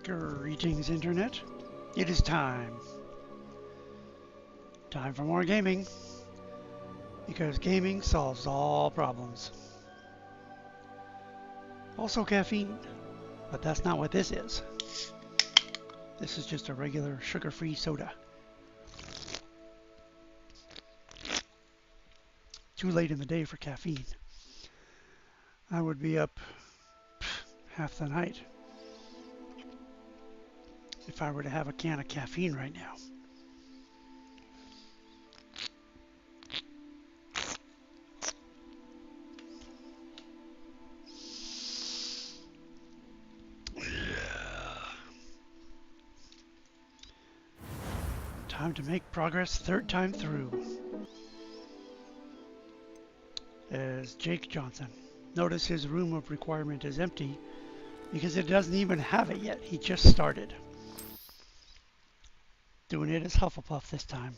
Greetings, Internet. It is time. Time for more gaming. Because gaming solves all problems. Also caffeine. But that's not what this is. This is just a regular sugar-free soda. Too late in the day for caffeine. I would be up half the night if I were to have a can of caffeine right now. Time to make progress third time through. As Jake Johnson. Notice his room of requirement is empty because it doesn't even have it yet. He just started. Doing it as Hufflepuff this time.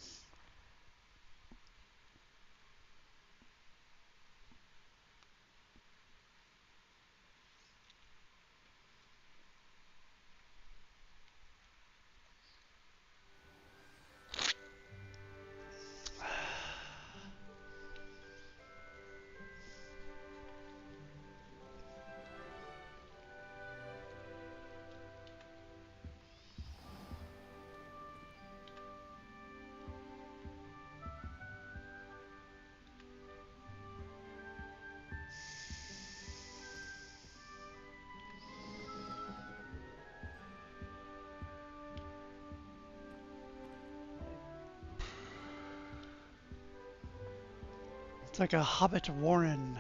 It's like a hobbit warren.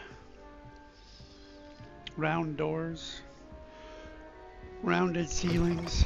Round doors, rounded ceilings.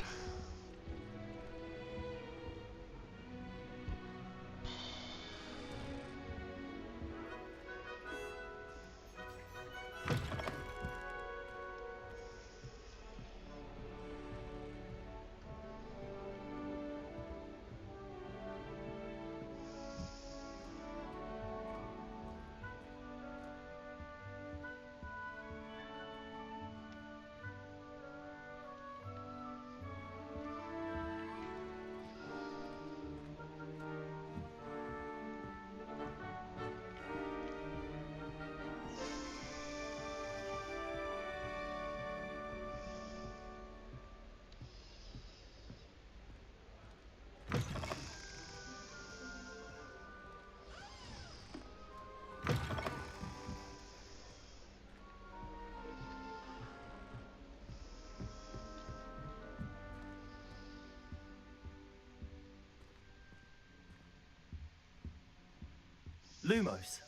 Lumos.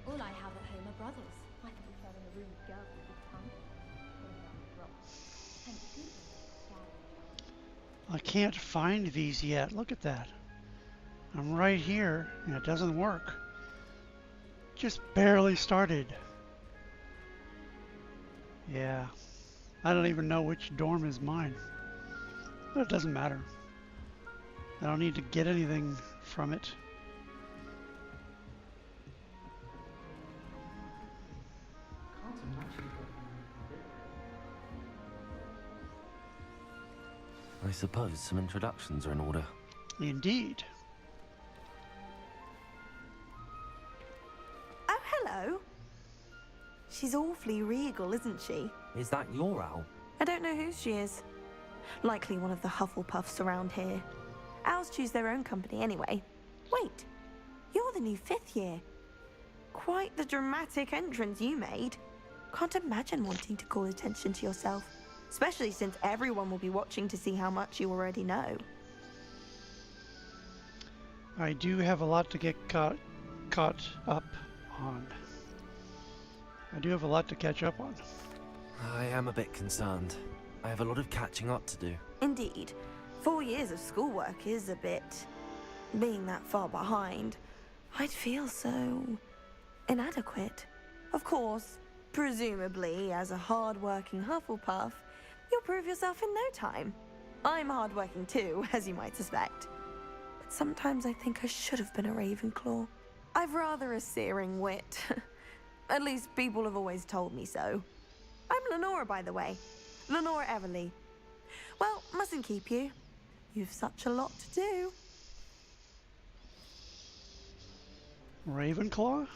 All I have at home are brothers. I can be fed in a room with girls with big tongues. Thank goodness. I can't find these yet. Look at that. I'm right here and it doesn't work. Just barely started. Yeah. I don't even know which dorm is mine. But it doesn't matter. I don't need to get anything from it. I suppose some introductions are in order. Indeed. Oh, hello. She's awfully regal, isn't she? Is that your owl? I don't know who she is. Likely one of the Hufflepuffs around here. Owls choose their own company anyway. Wait, you're the new 5th year. Quite the dramatic entrance you made. Can't imagine wanting to call attention to yourself, especially since everyone will be watching to see how much you already know. I do have a lot to get caught up on. I do have a lot to catch up on. I am a bit concerned. I have a lot of catching up to do. Indeed. 4 years of schoolwork is a bit... Being that far behind, I'd feel so... inadequate. Of course, presumably, as a hard-working Hufflepuff, you'll prove yourself in no time. I'm hard-working too, as you might suspect. But sometimes I think I should have been a Ravenclaw. I've rather a searing wit. At least people have always told me so. I'm Lenora, by the way. Lenora Everly. Well, mustn't keep you. You've such a lot to do. Ravenclaw?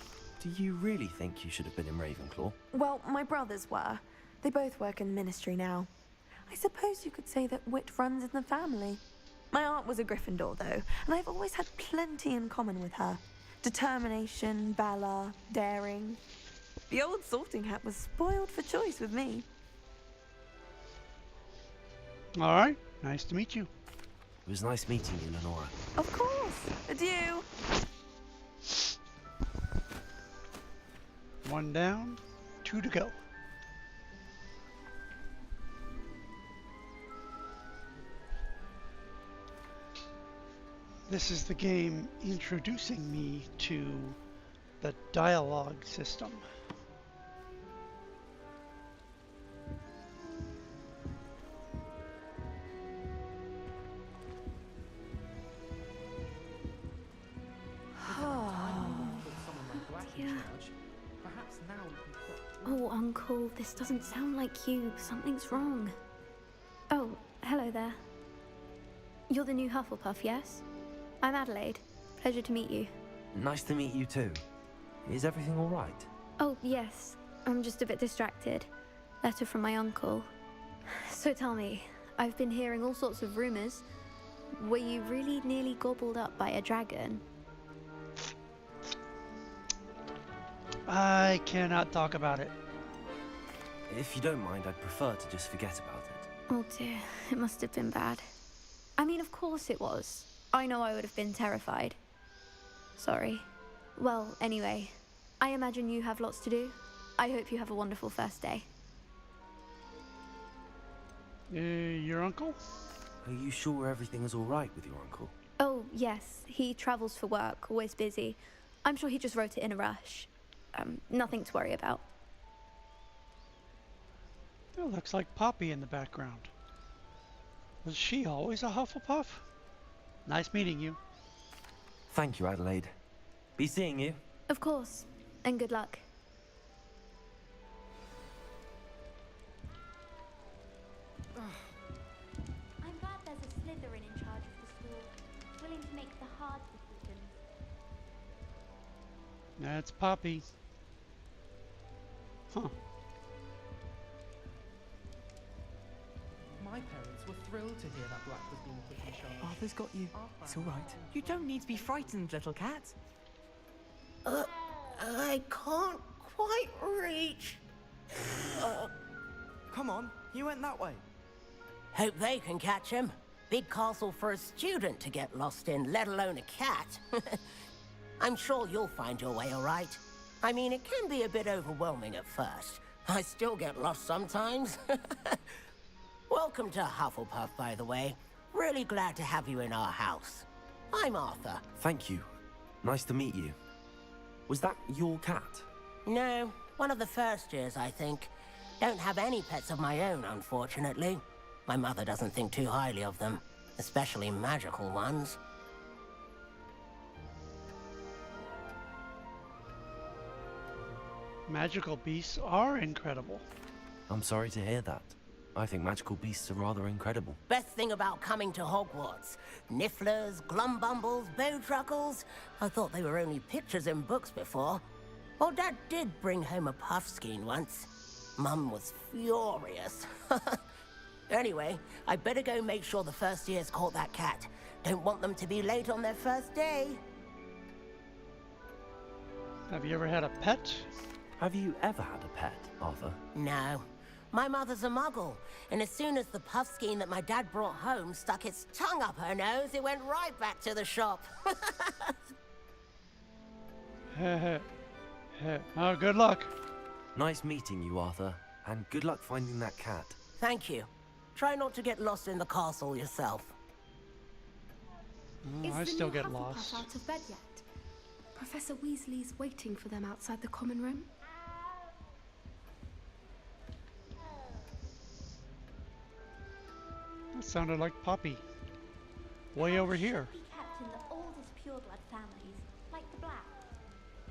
Do you really think you should have been in Ravenclaw? Well, my brothers were. They both work in the ministry now. I suppose you could say that wit runs in the family. My aunt was a Gryffindor, though, and I've always had plenty in common with her. Determination, valor, daring. The old sorting hat was spoiled for choice with me. All right, nice to meet you. It was nice meeting you, Lenora. Of course. Adieu. One down, 2 to go. This is the game introducing me to the dialogue system. Oh, Uncle, this doesn't sound like you. Something's wrong. Oh, hello there. You're the new Hufflepuff, yes? I'm Adelaide. Pleasure to meet you. Nice to meet you too. Is everything all right? Oh, yes. I'm just a bit distracted. Letter from my uncle. So tell me, I've been hearing all sorts of rumors. Were you really nearly gobbled up by a dragon? I cannot talk about it. If you don't mind, I'd prefer to just forget about it. Oh dear, it must have been bad. I mean, of course it was. I know I would have been terrified. Sorry. Well, anyway, I imagine you have lots to do. I hope you have a wonderful first day. Your uncle? Are you sure everything is all right with your uncle? Oh, yes. He travels for work, always busy. I'm sure he just wrote it in a rush. Nothing to worry about. It looks like Poppy in the background. Was she always a Hufflepuff? Nice meeting you. Thank you, Adelaide. Be seeing you. Of course. And good luck. I'm glad there's a Slytherin in charge of the school, willing to make the hard decisions. That's Poppy. Huh. My parents were thrilled to hear that Black was being put in charge. Arthur's got you. It's all right. You don't need to be frightened, little cat. I can't quite reach. Come on, you went that way. Hope they can catch him. Big castle for a student to get lost in, let alone a cat. I'm sure you'll find your way all right. I mean, it can be a bit overwhelming at first. I still get lost sometimes. Welcome to Hufflepuff, by the way. Really glad to have you in our house. I'm Arthur. Thank you. Nice to meet you. Was that your cat? No, one of the first years, I think. Don't have any pets of my own, unfortunately. My mother doesn't think too highly of them, especially magical ones. Magical beasts are incredible. I'm sorry to hear that. I think magical beasts are rather incredible. Best thing about coming to Hogwarts. Nifflers, glumbumbles, bowtruckles. I thought they were only pictures in books before. Well, Dad did bring home a puffskein once. Mum was furious. Anyway, I better go make sure the first years caught that cat. Don't want them to be late on their first day. Have you ever had a pet? Have you ever had a pet, Arthur? No. My mother's a muggle, and as soon as the puffskein that my dad brought home stuck its tongue up her nose, it went right back to the shop. Oh, good luck. Nice meeting you, Arthur, and good luck finding that cat. Thank you. Try not to get lost in the castle yourself. Oh, I Is the still new get Hufflepuff lost. out of bed yet? Professor Weasley's waiting for them outside the common room. That sounded like Poppy. Way over here. Be kept in the oldest pureblood families, like the Black.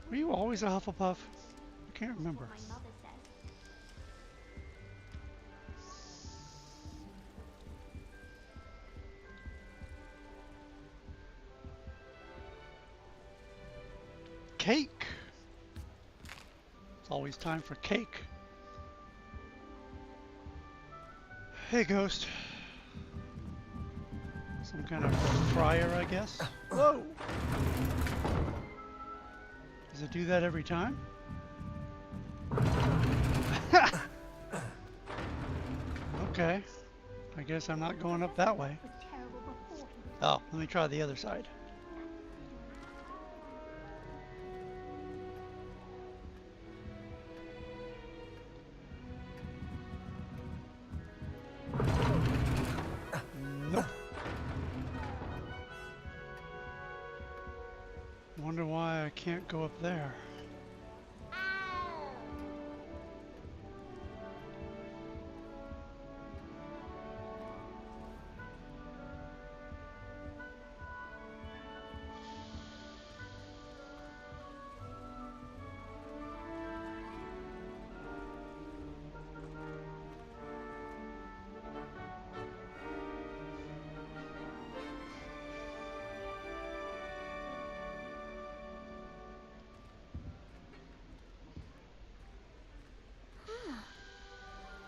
Were you always a Hufflepuff? I can't remember. What my mother said. Cake! It's always time for cake. Hey, Ghost. Some kind of fryer, I guess? Whoa! Does it do that every time? Okay. I guess I'm not going up that way. Was terrible before he Oh, let me try the other side. Nope. Wonder why I can't go up there.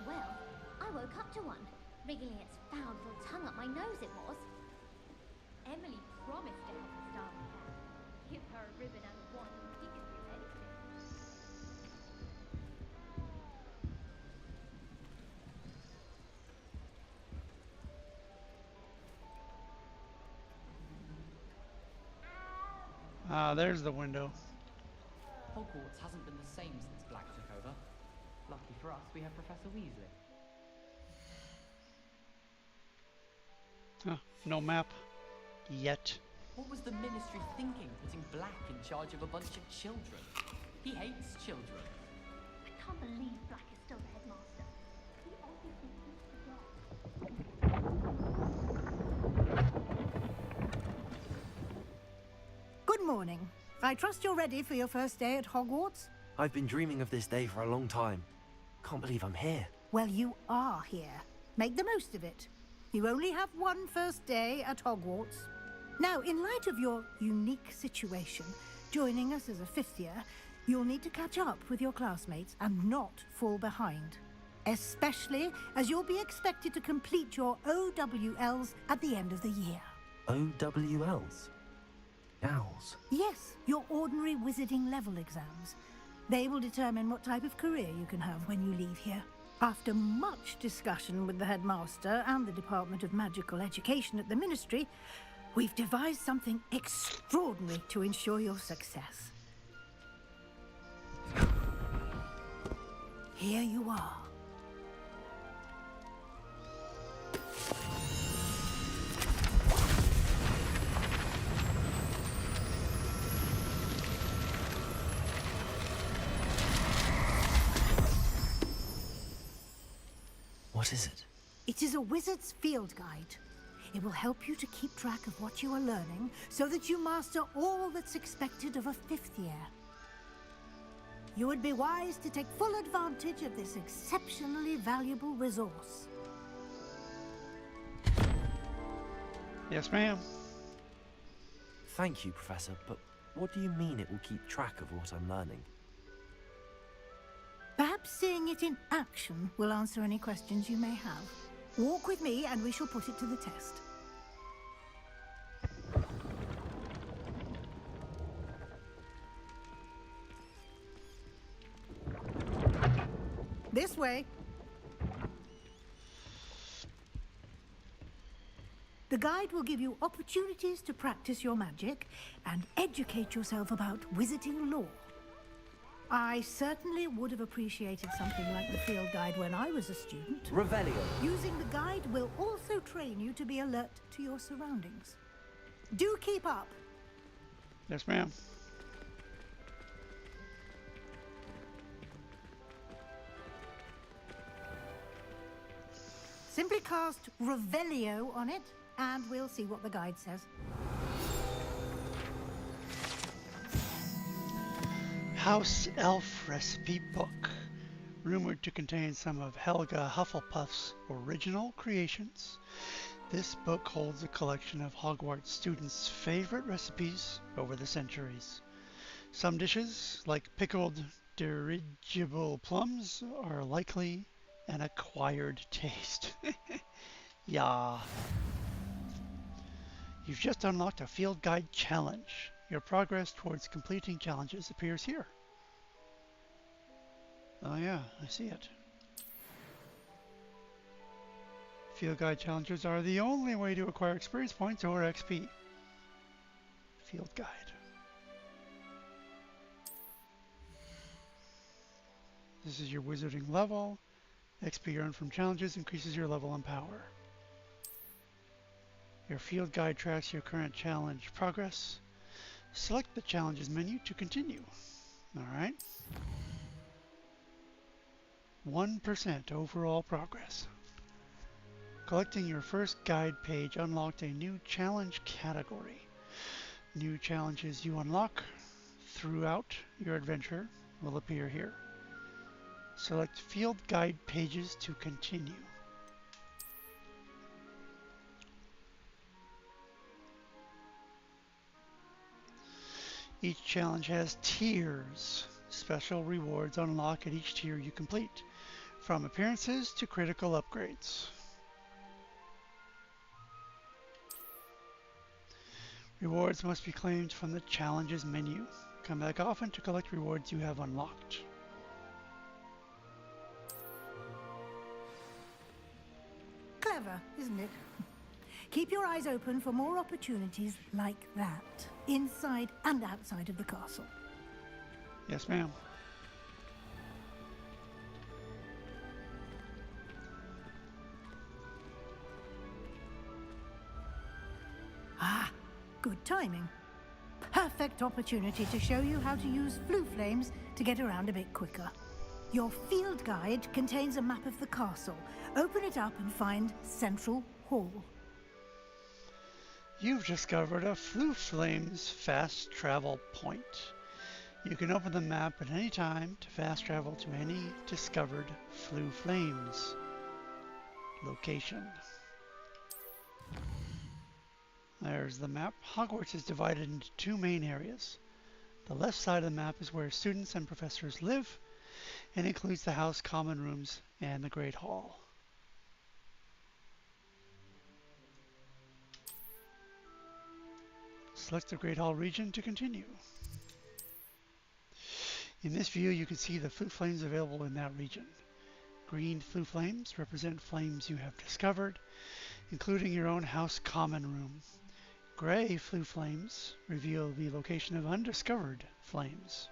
Well, I woke up to one, wriggling its foul little tongue up my nose it was. Emily promised to help us start with that. Give her a ribbon and wand, he can do anything. Ah, there's the window. Hogwarts hasn't been the same since Black took over. Lucky for us, we have Professor Weasley. Huh, no map. Yet. What was the Ministry thinking, putting Black in charge of a bunch of children? He hates children. I can't believe Black is still the headmaster. He obviously thinks to go. Good morning. I trust you're ready for your first day at Hogwarts? I've been dreaming of this day for a long time. Can't believe I'm here. Well, you are here. Make the most of it. You only have one first day at Hogwarts. Now, in light of your unique situation, joining us as a fifth year, you'll need to catch up with your classmates and not fall behind. Especially as you'll be expected to complete your OWLs at the end of the year. OWLs? Owls? Yes, your ordinary wizarding level exams. They will determine what type of career you can have when you leave here. After much discussion with the headmaster and the Department of Magical Education at the Ministry, we've devised something extraordinary to ensure your success. Here you are. What is it? It is a wizard's field guide. It will help you to keep track of what you are learning so that you master all that's expected of a fifth year. You would be wise to take full advantage of this exceptionally valuable resource. Yes, ma'am. Thank you, Professor, but what do you mean it will keep track of what I'm learning? Perhaps seeing it in action will answer any questions you may have. Walk with me and we shall put it to the test. This way. The guide will give you opportunities to practice your magic and educate yourself about wizarding lore. I certainly would have appreciated something like the field guide when I was a student. Revelio. Using the guide will also train you to be alert to your surroundings. Do keep up. Yes, ma'am. Simply cast Revelio on it, and we'll see what the guide says. House Elf Recipe Book. Rumored to contain some of Helga Hufflepuff's original creations, this book holds a collection of Hogwarts students' favorite recipes over the centuries. Some dishes, like pickled dirigible plums, are likely an acquired taste. Yeah. You've just unlocked a field guide challenge. Your progress towards completing challenges appears here. Oh yeah, I see it. Field guide challenges are the only way to acquire experience points or XP. Field guide. This is your wizarding level. XP earned from challenges increases your level and power. Your field guide tracks your current challenge progress. Select the challenges menu to continue. Alright. 1% overall progress. Collecting your first guide page unlocked a new challenge category. New challenges you unlock throughout your adventure will appear here. Select field guide pages to continue. Each challenge has tiers. Special rewards unlock at each tier you complete, from appearances to critical upgrades. Rewards must be claimed from the challenges menu. Come back often to collect rewards you have unlocked. Clever, isn't it? Keep your eyes open for more opportunities like that, inside and outside of the castle. Yes, ma'am. Ah, good timing. Perfect opportunity to show you how to use flue flames to get around a bit quicker. Your field guide contains a map of the castle. Open it up and find Central Hall. You've discovered a Flue Flames fast travel point. You can open the map at any time to fast travel to any discovered Flue Flames location. There's the map. Hogwarts is divided into two main areas. The left side of the map is where students and professors live, and includes the house common rooms and the Great Hall. Select the Great Hall region to continue. In this view, you can see the flue flames available in that region. Green flue flames represent flames you have discovered, including your own house common room. Gray flue flames reveal the location of undiscovered flames.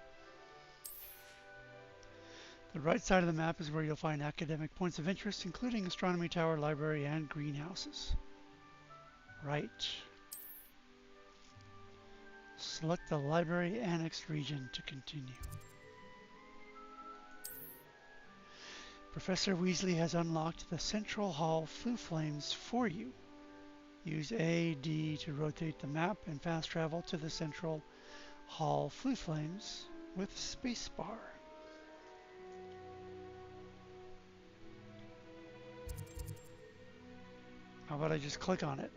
The right side of the map is where you'll find academic points of interest, including Astronomy Tower, Library, and greenhouses. Right. Select the Library Annexed region to continue. Professor Weasley has unlocked the Central Hall Flue Flames for you. Use A, D to rotate the map and fast travel to the Central Hall Flue Flames with spacebar. How about I just click on it?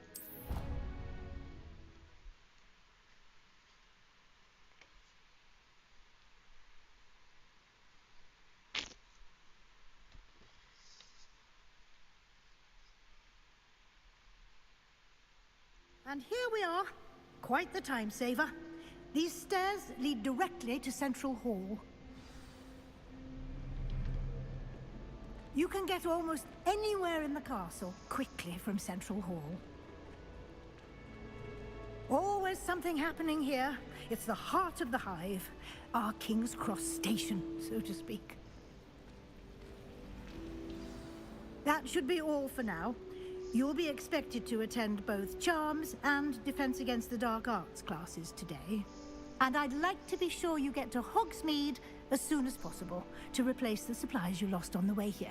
And here we are. Quite the time saver. These stairs lead directly to Central Hall. You can get almost anywhere in the castle quickly from Central Hall. Always is something happening here. It's the heart of the hive. Our King's Cross station, so to speak. That should be all for now. You'll be expected to attend both Charms and Defense Against the Dark Arts classes today. And I'd like to be sure you get to Hogsmeade as soon as possible to replace the supplies you lost on the way here.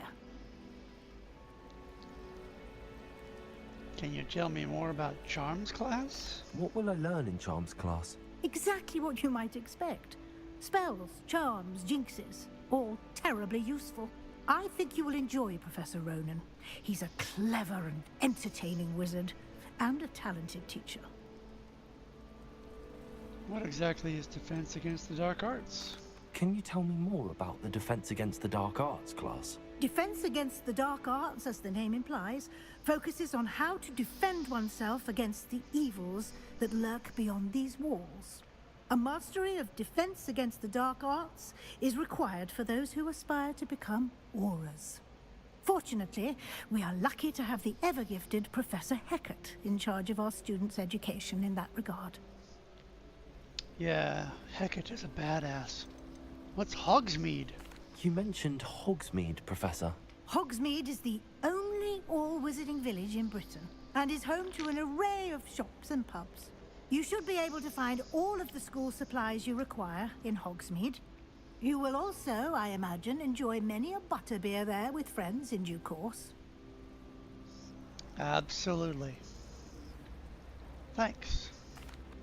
Can you tell me more about Charms class? What will I learn in Charms class? Exactly what you might expect. Spells, charms, jinxes, all terribly useful. I think you will enjoy Professor Ronan. He's a clever and entertaining wizard, and a talented teacher. What exactly is Defense Against the Dark Arts? Can you tell me more about the Defense Against the Dark Arts class? Defense Against the Dark Arts, as the name implies, focuses on how to defend oneself against the evils that lurk beyond these walls. A mastery of Defense Against the Dark Arts is required for those who aspire to become auras. Fortunately, we are lucky to have the ever-gifted Professor Hecat in charge of our students' education in that regard. Yeah, Hecat is a badass. What's Hogsmeade? You mentioned Hogsmeade, Professor. Hogsmeade is the only all-wizarding village in Britain and is home to an array of shops and pubs. You should be able to find all of the school supplies you require in Hogsmeade. You will also, I imagine, enjoy many a butterbeer there with friends in due course. Absolutely. Thanks.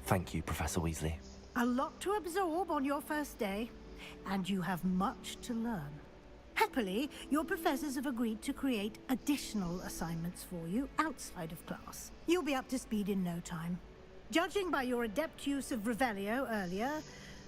Thank you, Professor Weasley. A lot to absorb on your first day, and you have much to learn. Happily, your professors have agreed to create additional assignments for you outside of class. You'll be up to speed in no time. Judging by your adept use of Revelio earlier,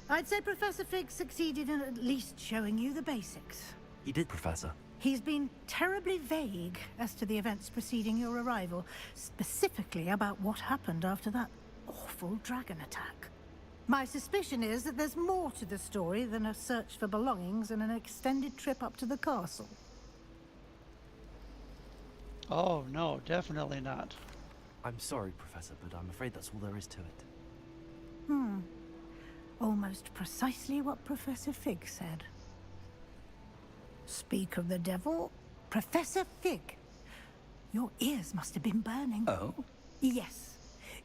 I'd say Professor Fig succeeded in at least showing you the basics. He did, Professor. He's been terribly vague as to the events preceding your arrival, specifically about what happened after that awful dragon attack. My suspicion is that there's more to the story than a search for belongings and an extended trip up to the castle. Oh, no, definitely not. I'm sorry, Professor, but I'm afraid that's all there is to it. Almost precisely what Professor Fig said. Speak of the devil, Professor Fig. Your ears must have been burning. Oh? Yes.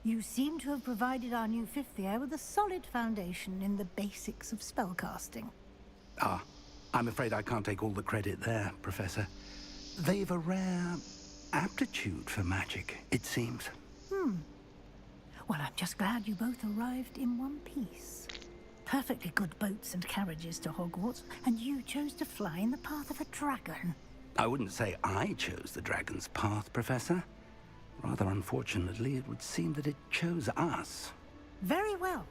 You seem to have provided our new fifth year with a solid foundation in the basics of spellcasting. Ah, I'm afraid I can't take all the credit there, Professor. They've a rare aptitude for magic, it seems. Well, I'm just glad you both arrived in one piece. Perfectly good boats and carriages to Hogwarts, and you chose to fly in the path of a dragon. I wouldn't say I chose the dragon's path, Professor. Rather unfortunately, it would seem that it chose us. Very well.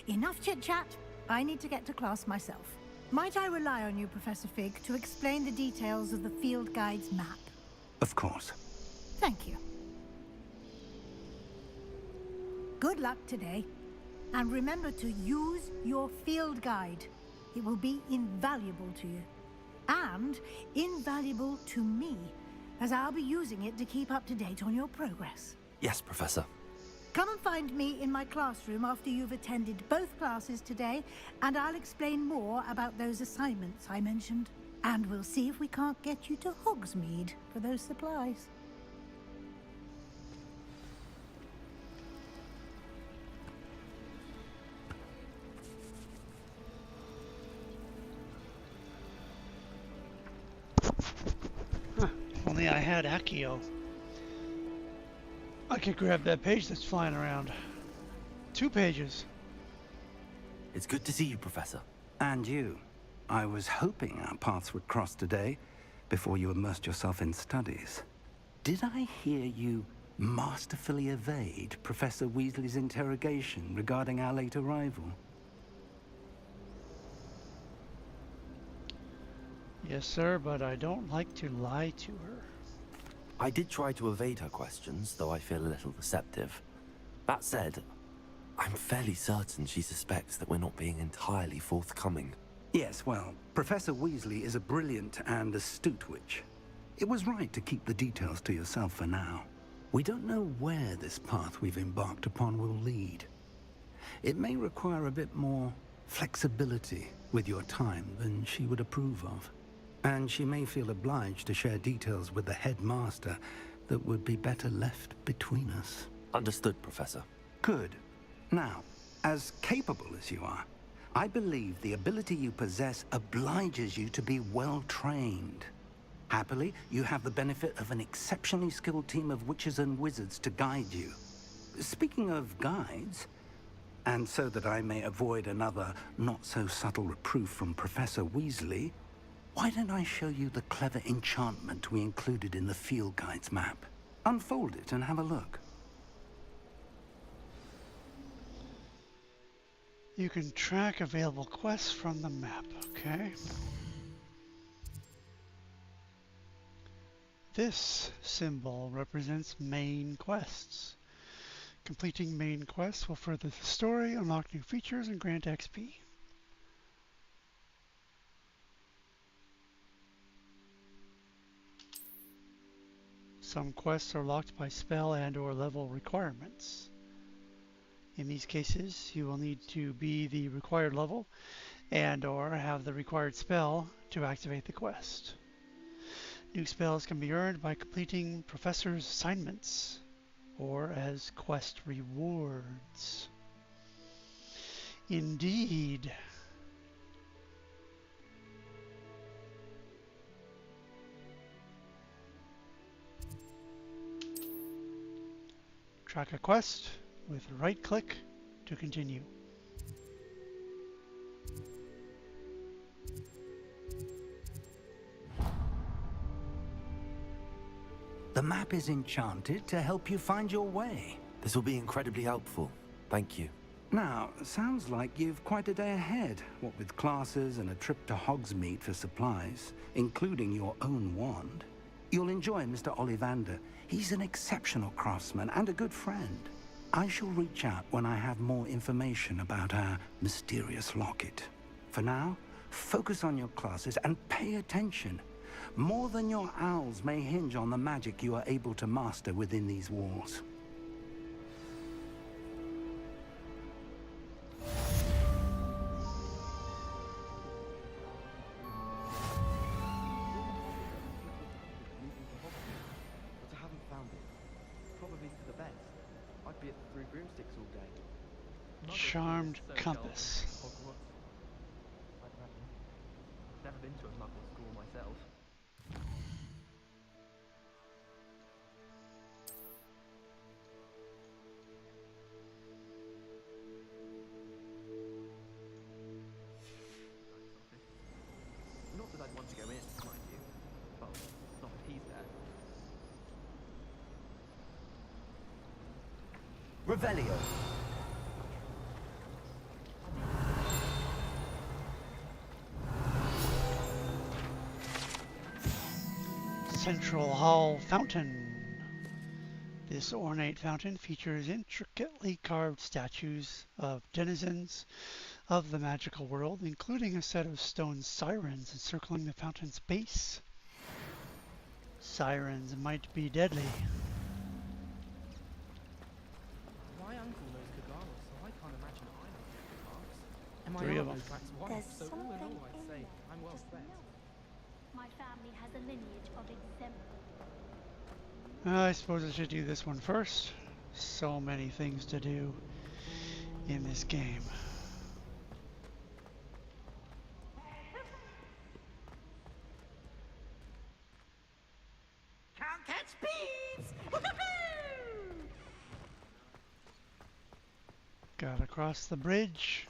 Enough chit-chat. I need to get to class myself. Might I rely on you, Professor Fig, to explain the details of the field guide's map? Of course. Thank you. Good luck today. And remember to use your field guide. It will be invaluable to you. And invaluable to me, as I'll be using it to keep up to date on your progress. Yes, Professor. Come and find me in my classroom after you've attended both classes today, and I'll explain more about those assignments I mentioned. And we'll see if we can't get you to Hogsmeade for those supplies. If only I had Accio. I could grab that page that's flying around. 2 pages. It's good to see you, Professor. And you. I was hoping our paths would cross today, before you immersed yourself in studies. Did I hear you masterfully evade Professor Weasley's interrogation regarding our late arrival? Yes, sir, but I don't like to lie to her. I did try to evade her questions, though I feel a little deceptive. That said, I'm fairly certain she suspects that we're not being entirely forthcoming. Yes, well, Professor Weasley is a brilliant and astute witch. It was right to keep the details to yourself for now. We don't know where this path we've embarked upon will lead, It may require a bit more flexibility with your time than she would approve of. And she may feel obliged to share details with the headmaster that would be better left between us. Understood, Professor. Good. Now, as capable as you are, I believe the ability you possess obliges you to be well trained. Happily, you have the benefit of an exceptionally skilled team of witches and wizards to guide you. Speaking of guides, and so that I may avoid another not-so-subtle reproof from Professor Weasley, why don't I show you the clever enchantment we included in the field guide's map? Unfold it and have a look. You can track available quests from the map, okay? This symbol represents main quests. Completing main quests will further the story, unlock new features, and grant XP. Some quests are locked by spell and/or level requirements. In these cases, you will need to be the required level and/or have the required spell to activate the quest. New spells can be earned by completing professor's assignments or as quest rewards. Indeed. Track a quest with right click to continue. The map is enchanted to help you find your way. This will be incredibly helpful. Thank you. Now, sounds like you've quite a day ahead, what with classes and a trip to Hogsmeade for supplies, including your own wand. You'll enjoy Mr. Ollivander. He's an exceptional craftsman and a good friend. I shall reach out when I have more information about our mysterious locket. For now, focus on your classes and pay attention. More than your owls may hinge on the magic you are able to master within these walls. But I haven't found it. Probably for the best. I'd be at the Three Broomsticks all day. Charmed compass. Hogwarts. I'd imagine. Never been to a muggle school myself. Not that I'd want to go in, mind you. Well, not if he's there. Revelio. Central Hall Fountain. This ornate fountain features intricately carved statues of denizens of the magical world, including a set of stone sirens encircling the fountain's base. Sirens might be deadly. My uncle knows Kagara, so I can't imagine I know the marks. And my Three of aunt them. knows Drax's wife, There's so all in something all, I'd in say there. I'm well Just fed. know. My family has a lineage of exemplary. I suppose I should do this one first. So many things to do in this game. Can't catch thieves! Gotta cross the bridge.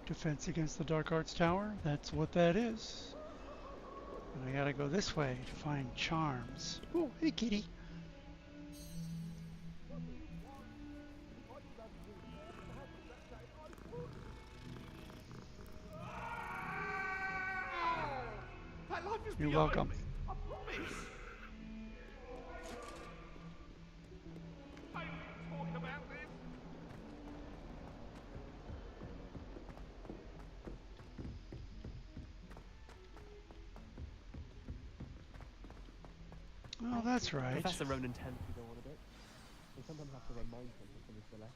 Defense against the Dark Arts Tower, that's what that is. And I gotta go this way to find charms. Oh, hey kitty. That life is You're beyond welcome. me, I promise. I didn't talk about this. Oh, that's right. Professor Ronan tends to go on a bit. We sometimes have to remind him to finish the lesson.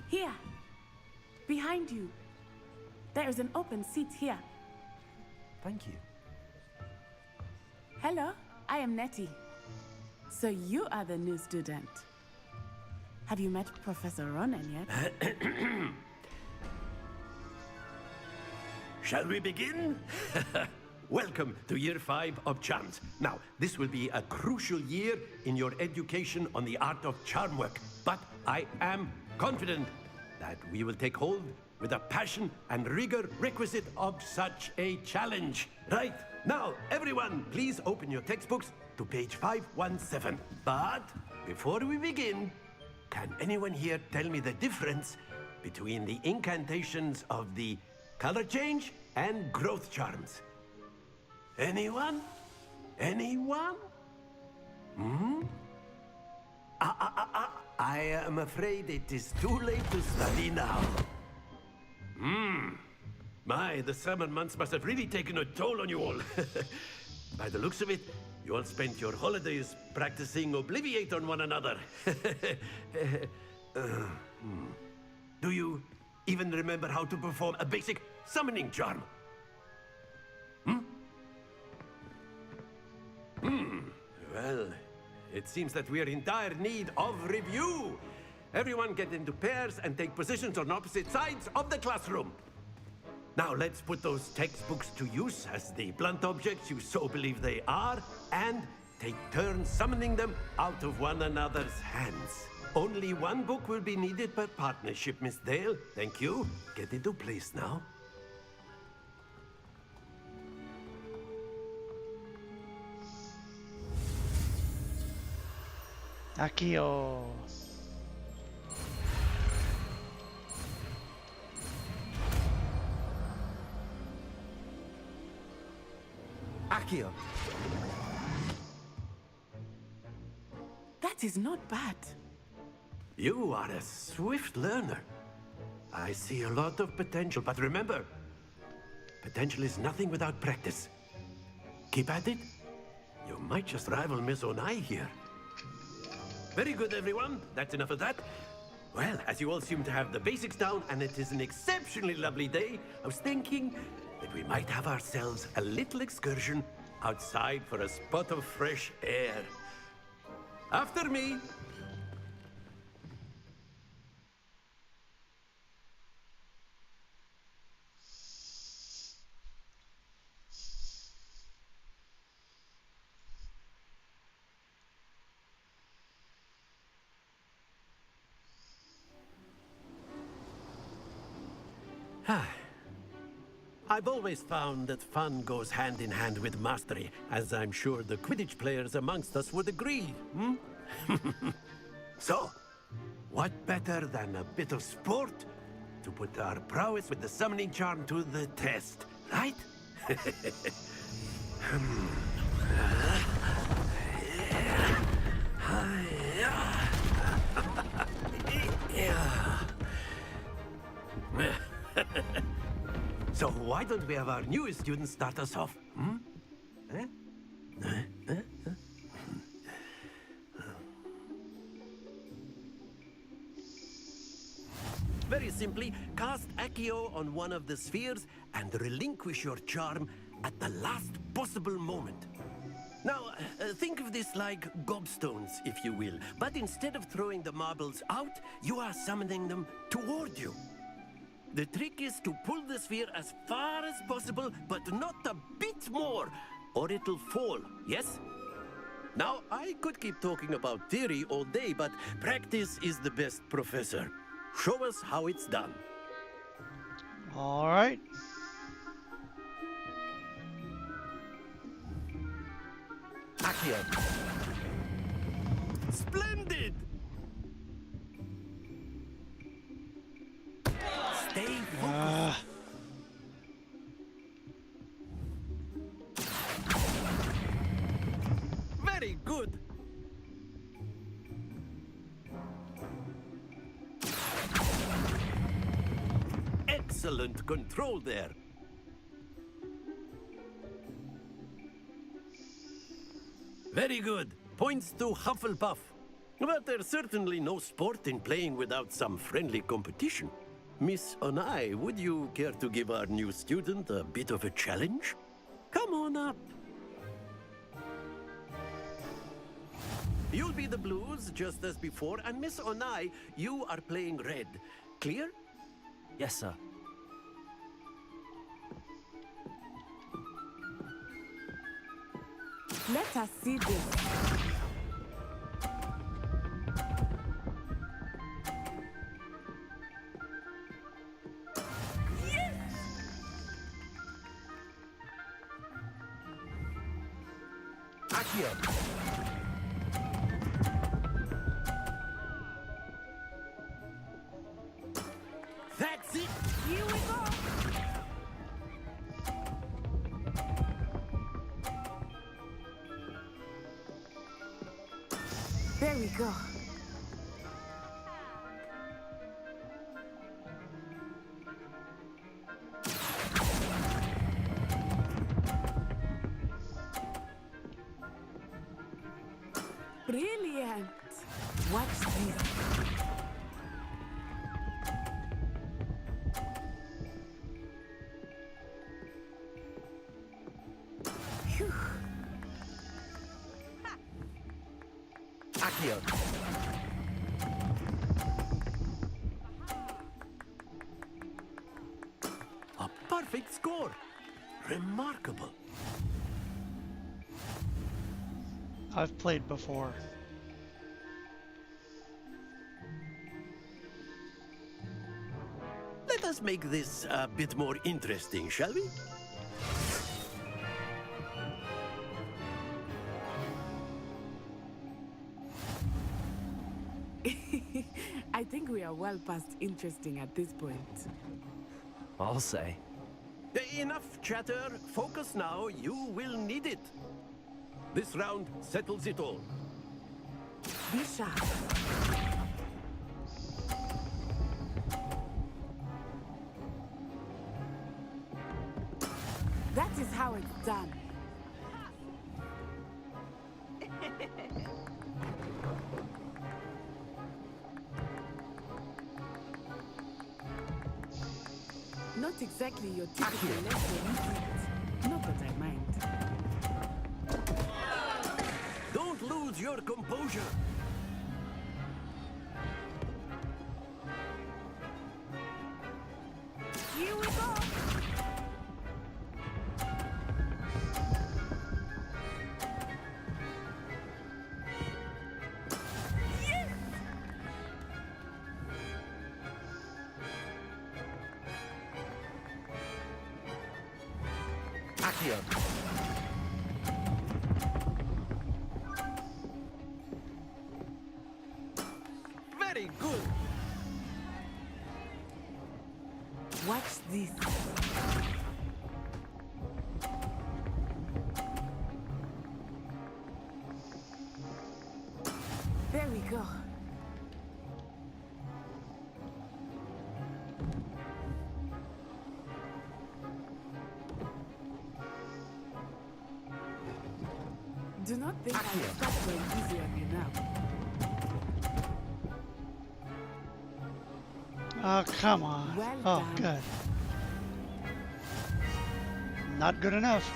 Here, behind you. There is an open seat here. Thank you. Hello, I am Nettie. So you are the new student. Have you met Professor Ronan yet? Shall we begin? Welcome to Year 5 of Charms. Now, this will be a crucial year in your education on the art of charm work, but I am confident that we will take hold with the passion and rigor requisite of such a challenge. Right, now, everyone, please open your textbooks to page 517. But before we begin, can anyone here tell me the difference between the incantations of the color change and growth charms? Anyone? Anyone? I am afraid it is too late to study now. My, the summer months must have really taken a toll on you all. By the looks of it, you all spent your holidays practicing Obliviate on one another. Do you even remember how to perform a basic summoning charm? Well, it seems that we are in dire need of review. Everyone get into pairs and take positions on opposite sides of the classroom. Now let's put those textbooks to use as the blunt objects you so believe they are, and take turns summoning them out of one another's hands. Only one book will be needed per partnership, Miss Dale. Thank you. Get into place now. Akio. Akio. That is not bad. You are a swift learner. I see a lot of potential, but remember, potential is nothing without practice. Keep at it. You might just rival Miss Onai here. Very good, everyone. That's enough of that. Well, as you all seem to have the basics down, and it is an exceptionally lovely day, I was thinking that we might have ourselves a little excursion outside for a spot of fresh air. After me. I've always found that fun goes hand in hand with mastery, as I'm sure the Quidditch players amongst us would agree. So, what better than a bit of sport to put our prowess with the summoning charm to the test, right? So why don't we have our newest student start us off? Very simply, cast Accio on one of the spheres and relinquish your charm at the last possible moment. Now, think of this like gobstones, if you will. But instead of throwing the marbles out, you are summoning them toward you. The trick is to pull the sphere as far as possible, but not a bit more, or it'll fall, yes? Now, I could keep talking about theory all day, but practice is the best professor. Show us how it's done. All right. Akio. Splendid! Stay focused. Very good. excellent control there. Very good. Points to Hufflepuff. But there's certainly no sport in playing without some friendly competition. Miss Onai, would you care to give our new student a bit of a challenge? Come on up. You'll be the blues, just as before, and Miss Onai, you are playing red. Clear? Yes, sir. Let us see this. Accio. That's it! Here we go! There we go. Brilliant! Watch this. Phew. Accio. A perfect score. Remarkable. I've played before. Let us make this a bit more interesting, shall we? I think we are well past interesting at this point. I'll say. Enough chatter. Focus now. You will need it. This round settles it all. Be sharp. That is how it's done. Not exactly your typical lesson, is it? Not that I mind. Don't lose your composure. Here we go! Yes! Accio. Very good. Watch this. There we go. Do not think I will stop going easy on you now. Oh, come on. Well Oh, done. good. Not good enough.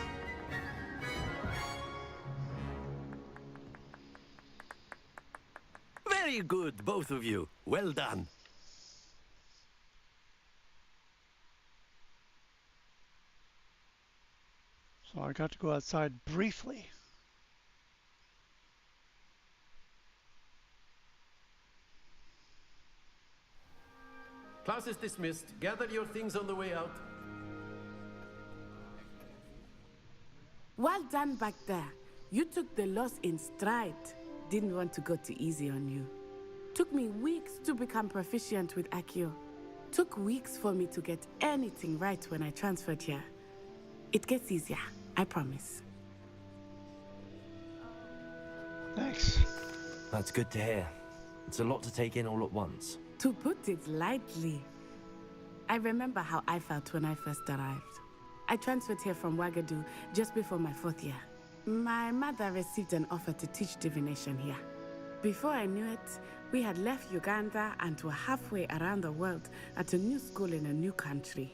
Very good, both of you. Well done. So I got to go outside briefly. Class is dismissed. Gather your things on the way out. Well done back there. You took the loss in stride. Didn't want to go too easy on you. Took me weeks to become proficient with Accio. Took weeks for me to get anything right when I transferred here. It gets easier, I promise. Thanks. That's good to hear. It's a lot to take in all at once. To put it lightly, I remember how I felt when I first arrived. I transferred here from Wagadu just before my 4th year. My mother received an offer to teach divination here. Before I knew it, we had left Uganda and were halfway around the world at a new school in a new country.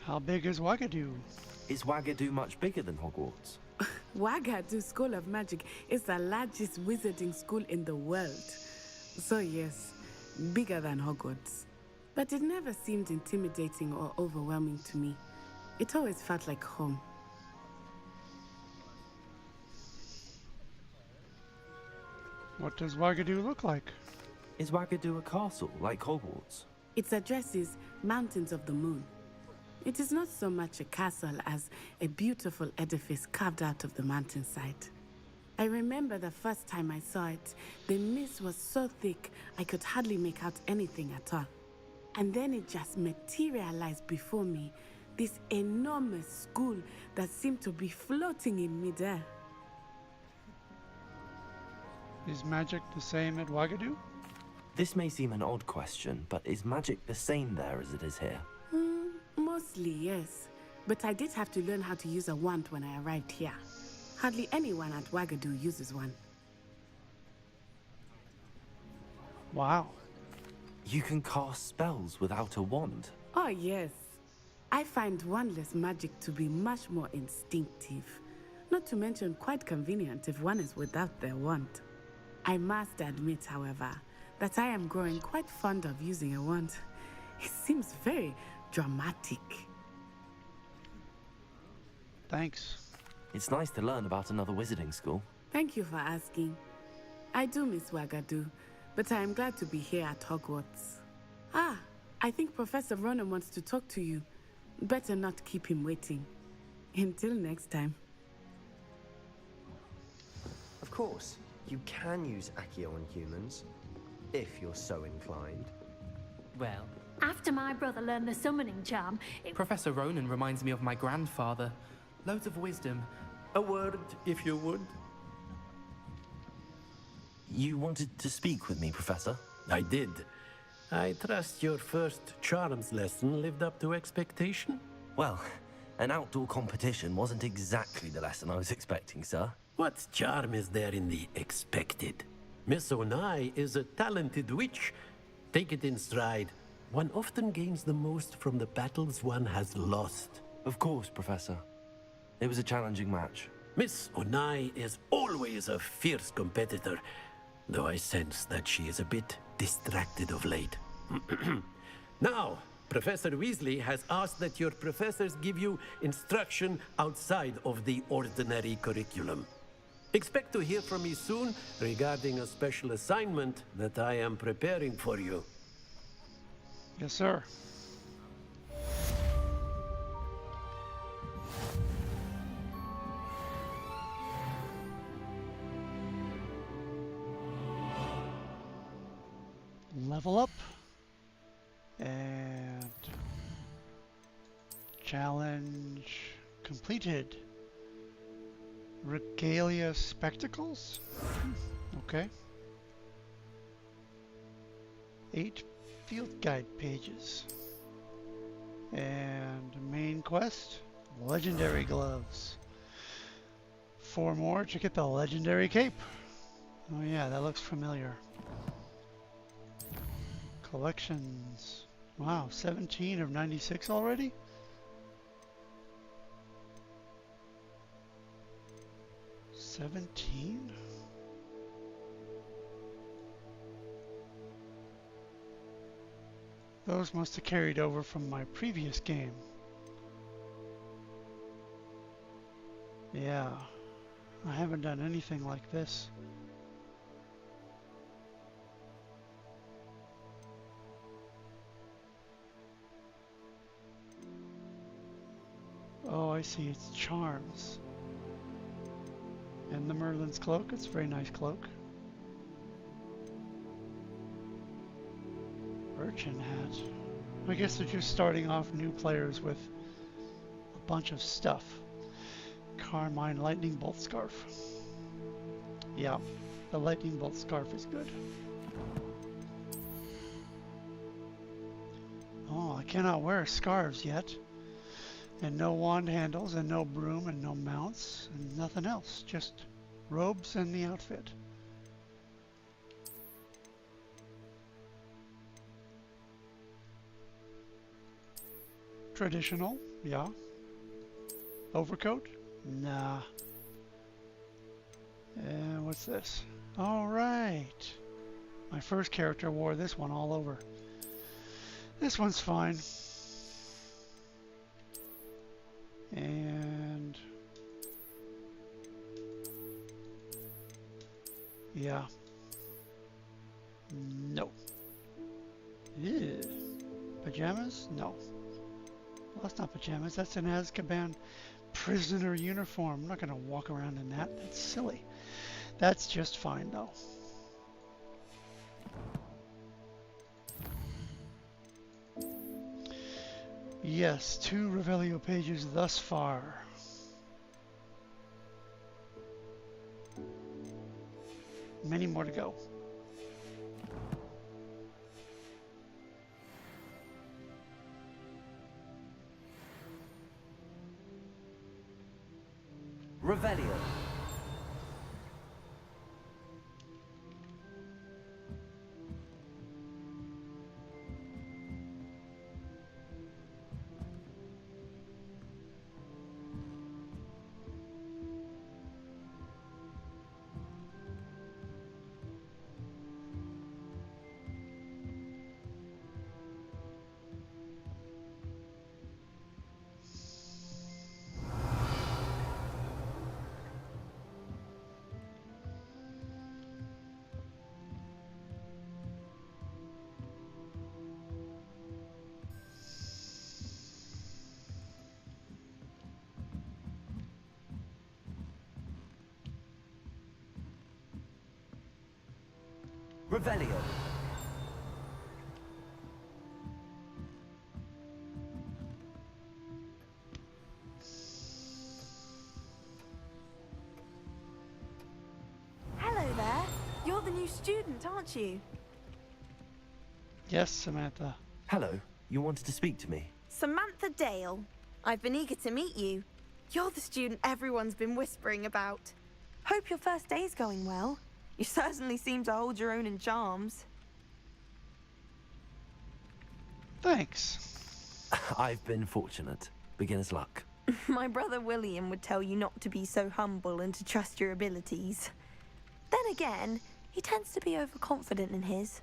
How big is Wagadu? Is Wagadu much bigger than Hogwarts? Wagadu School of Magic is the largest wizarding school in the world. So yes, bigger than Hogwarts. But it never seemed intimidating or overwhelming to me. It always felt like home. What does Wagadu look like? Is Wagadu a castle like Hogwarts? Its address is Mountains of the Moon. It is not so much a castle as a beautiful edifice carved out of the mountainside. I remember the first time I saw it, the mist was so thick I could hardly make out anything at all. And then it just materialized before me, this enormous school that seemed to be floating in midair. Is magic the same at Wagadu? This may seem an odd question, but is magic the same there as it is here? Mostly, yes. But I did have to learn how to use a wand when I arrived here. Hardly anyone at Wagadu uses one. Wow. You can cast spells without a wand? Oh, yes. I find wandless magic to be much more instinctive. Not to mention quite convenient if one is without their wand. I must admit, however, that I am growing quite fond of using a wand. It seems very dramatic. Thanks. It's nice to learn about another wizarding school. Thank you for asking. I do miss Wagadu, but I am glad to be here at Hogwarts. Ah, I think Professor Ronan wants to talk to you. Better not keep him waiting. Until next time. Of course, you can use Accio on humans, if you're so inclined. Well, After my brother learned the summoning charm, Professor Ronan reminds me of my grandfather. Loads of wisdom. A word, if you would. You wanted to speak with me, Professor? I did. I trust your first charms lesson lived up to expectation? Well, an outdoor competition wasn't exactly the lesson I was expecting, sir. What charm is there in the expected? Miss Onai is a talented witch. Take it in stride. One often gains the most from the battles one has lost. Of course, Professor. It was a challenging match. Miss Onai is always a fierce competitor, though I sense that she is a bit distracted of late. Now, Professor Weasley has asked that your professors give you instruction outside of the ordinary curriculum. Expect to hear from me soon regarding a special assignment that I am preparing for you. Yes, sir. Level up. And challenge completed. Regalia spectacles? Okay. 8 field guide pages. And main quest, legendary gloves. 4 more to get the legendary cape. Oh yeah, that looks familiar. Collections. Wow, 17 of 96 already? $17? Those must have carried over from my previous game. Yeah, I haven't done anything like this. Oh, I see, it's charms. And the Merlin's cloak, it's a very nice cloak. Urchin hat. I guess they're just starting off new players with a bunch of stuff. Carmine lightning bolt scarf. Yeah, the lightning bolt scarf is good. cannot wear scarves yet. And no wand handles, and no broom, and no mounts, and nothing else. Just robes and the outfit. Traditional, yeah. Overcoat? Nah. And what's this? All right. My first character wore this one all over. This one's fine. And yeah. No. Ew. Pajamas? No. Well, that's not pajamas. That's an Azkaban prisoner uniform. I'm not going to walk around in that. That's silly. That's just fine, though. Yes, 2 Revelio pages thus far. Many more to go. Revelio. Revelio. Hello there. You're the new student, aren't you? Yes, Samantha. Hello. You wanted to speak to me? Samantha Dale. I've been eager to meet you. You're the student everyone's been whispering about. Hope your first day's going well. You certainly seem to hold your own in charms. Thanks. I've been fortunate. Beginner's luck. My brother William would tell you not to be so humble and to trust your abilities. Then again, he tends to be overconfident in his.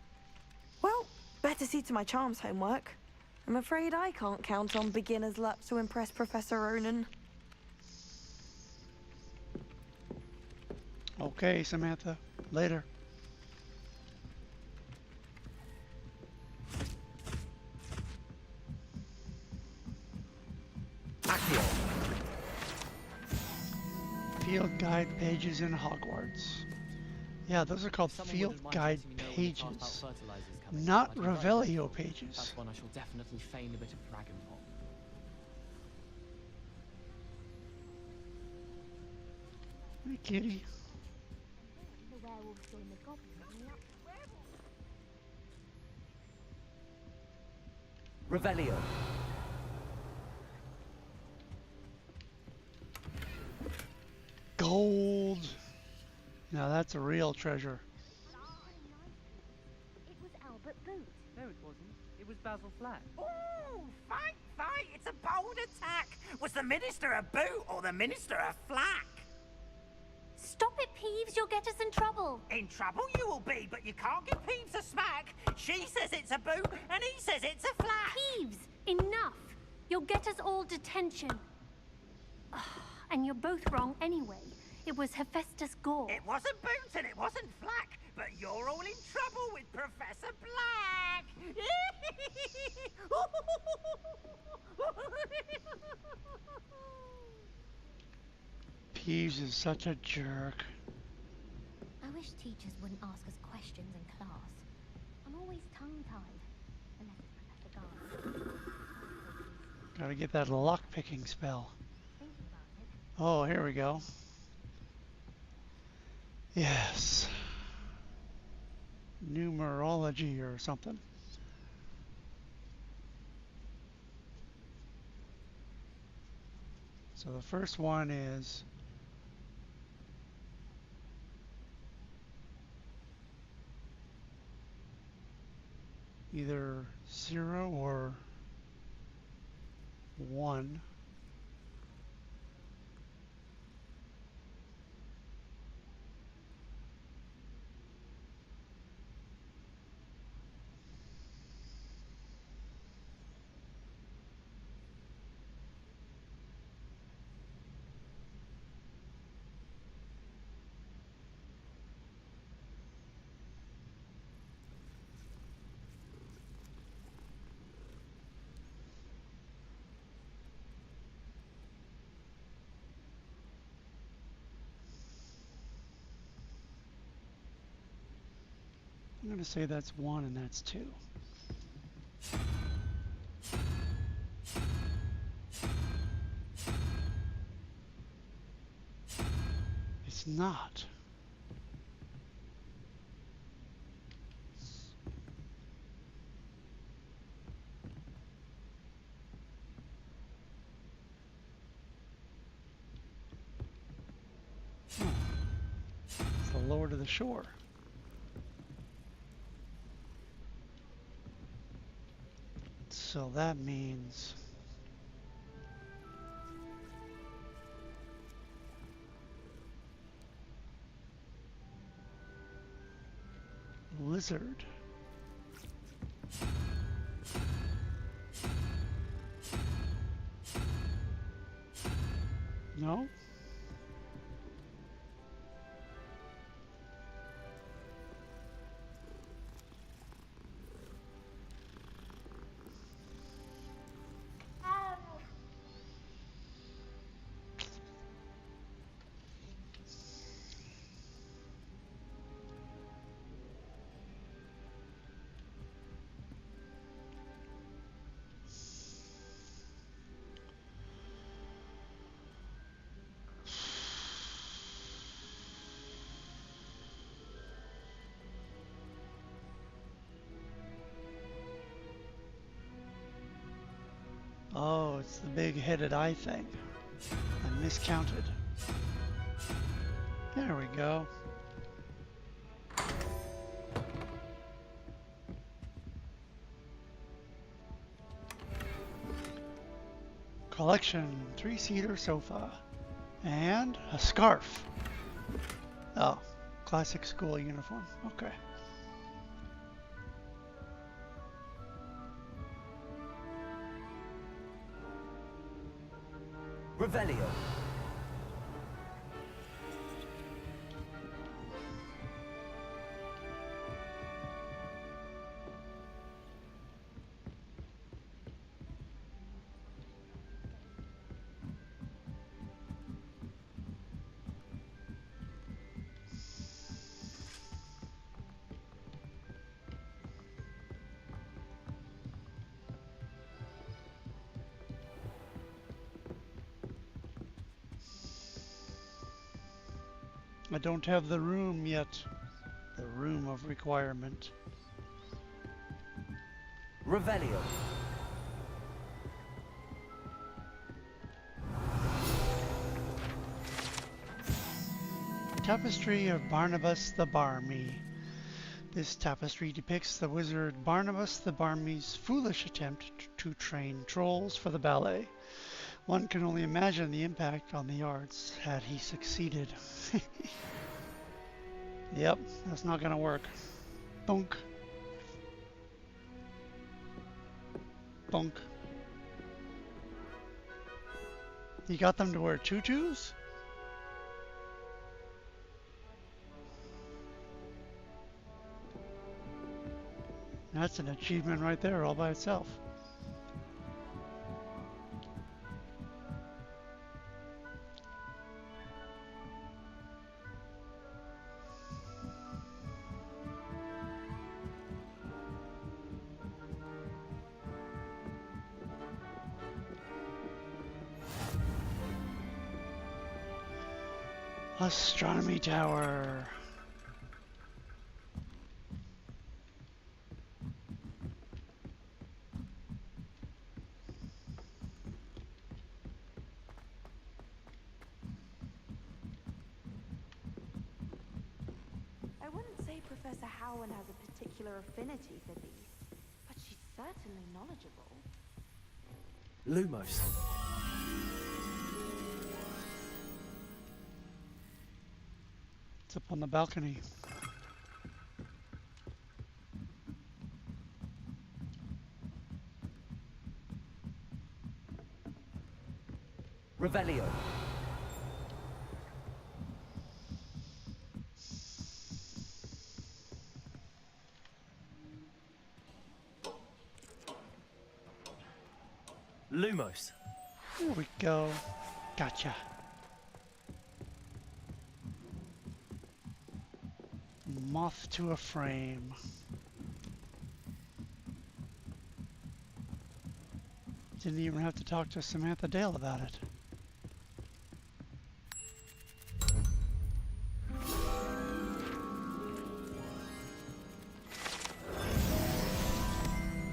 Well, better see to my charms homework. I'm afraid I can't count on beginner's luck to impress Professor Ronan. Okay, Samantha. Later. Accio. Field guide pages in Hogwarts. Yeah, those are called field guide pages, not Revelio pages. That's one I shall definitely feign a bit of dragon pop. Hey, kitty. The werewolves join the goblins in the Revelio. Gold. Now that's a real treasure. It was Albert Boot. No, it wasn't. It was Basil Flack. Ooh, fight, fight! It's a bold attack! Was the Minister a boot or the Minister a flack? Stop it, Peeves. You'll get us in trouble. In trouble you will be, but you can't give Peeves a smack. She says it's a boot, and he says it's a flack. Peeves, enough. You'll get us all detention. And you're both wrong anyway. It was Hephaestus Gore. It wasn't boot and it wasn't flack, but you're all in trouble with Professor Black. Peeves is such a jerk. I wish teachers wouldn't ask us questions in class. I'm always tongue-tied. Unless it's Professor Garland. Gotta get that lock-picking spell. Think about it. Oh, here we go. Yes. Numerology or something. So the first one is either 0 or 1. I'm going to say that's 1 and that's 2. It's not. Oh. It's the Lord of the Shore. So that means lizard. No? Oh, it's the big-headed eye thing. I miscounted. There we go. Collection, 3-seater sofa, and a scarf. Oh, classic school uniform. Okay. Revelio. I don't have the room yet. The room of requirement. Revelio. Tapestry of Barnabas the Barmy. This tapestry depicts the wizard Barnabas the Barmy's foolish attempt to train trolls for the ballet. One can only imagine the impact on the arts had he succeeded. Yep, that's not gonna work. Bonk. Bonk. You got them to wear tutus? That's an achievement right there all by itself. Astronomy tower. Professor Howland has a particular affinity for these, but she's certainly knowledgeable. Lumos. It's up on the balcony. Revelio. Lumos. Here we go. Gotcha. Moth to a frame. Didn't even have to talk to Samantha Dale about it.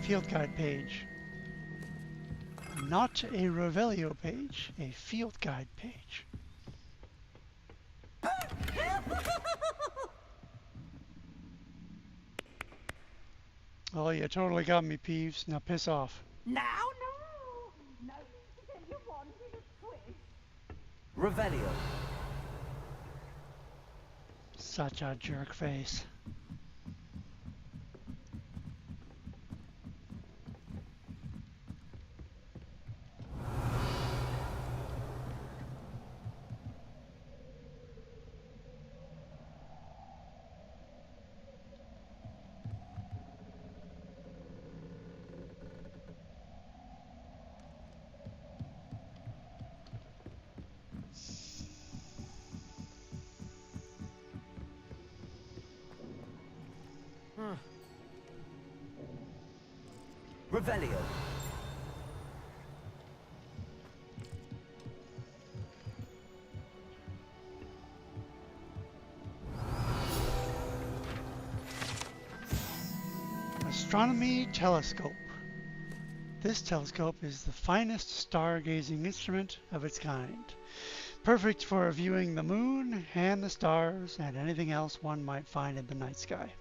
Field guide page. Not a Revelio page, a field guide page. Oh, you totally got me, Peeves. Now piss off. Now, no! No need to tell you wanted a twist. Revelio. Such a jerk face. Revelio. Astronomy telescope. This telescope is the finest stargazing instrument of its kind. Perfect for viewing the moon and the stars and anything else one might find in the night sky.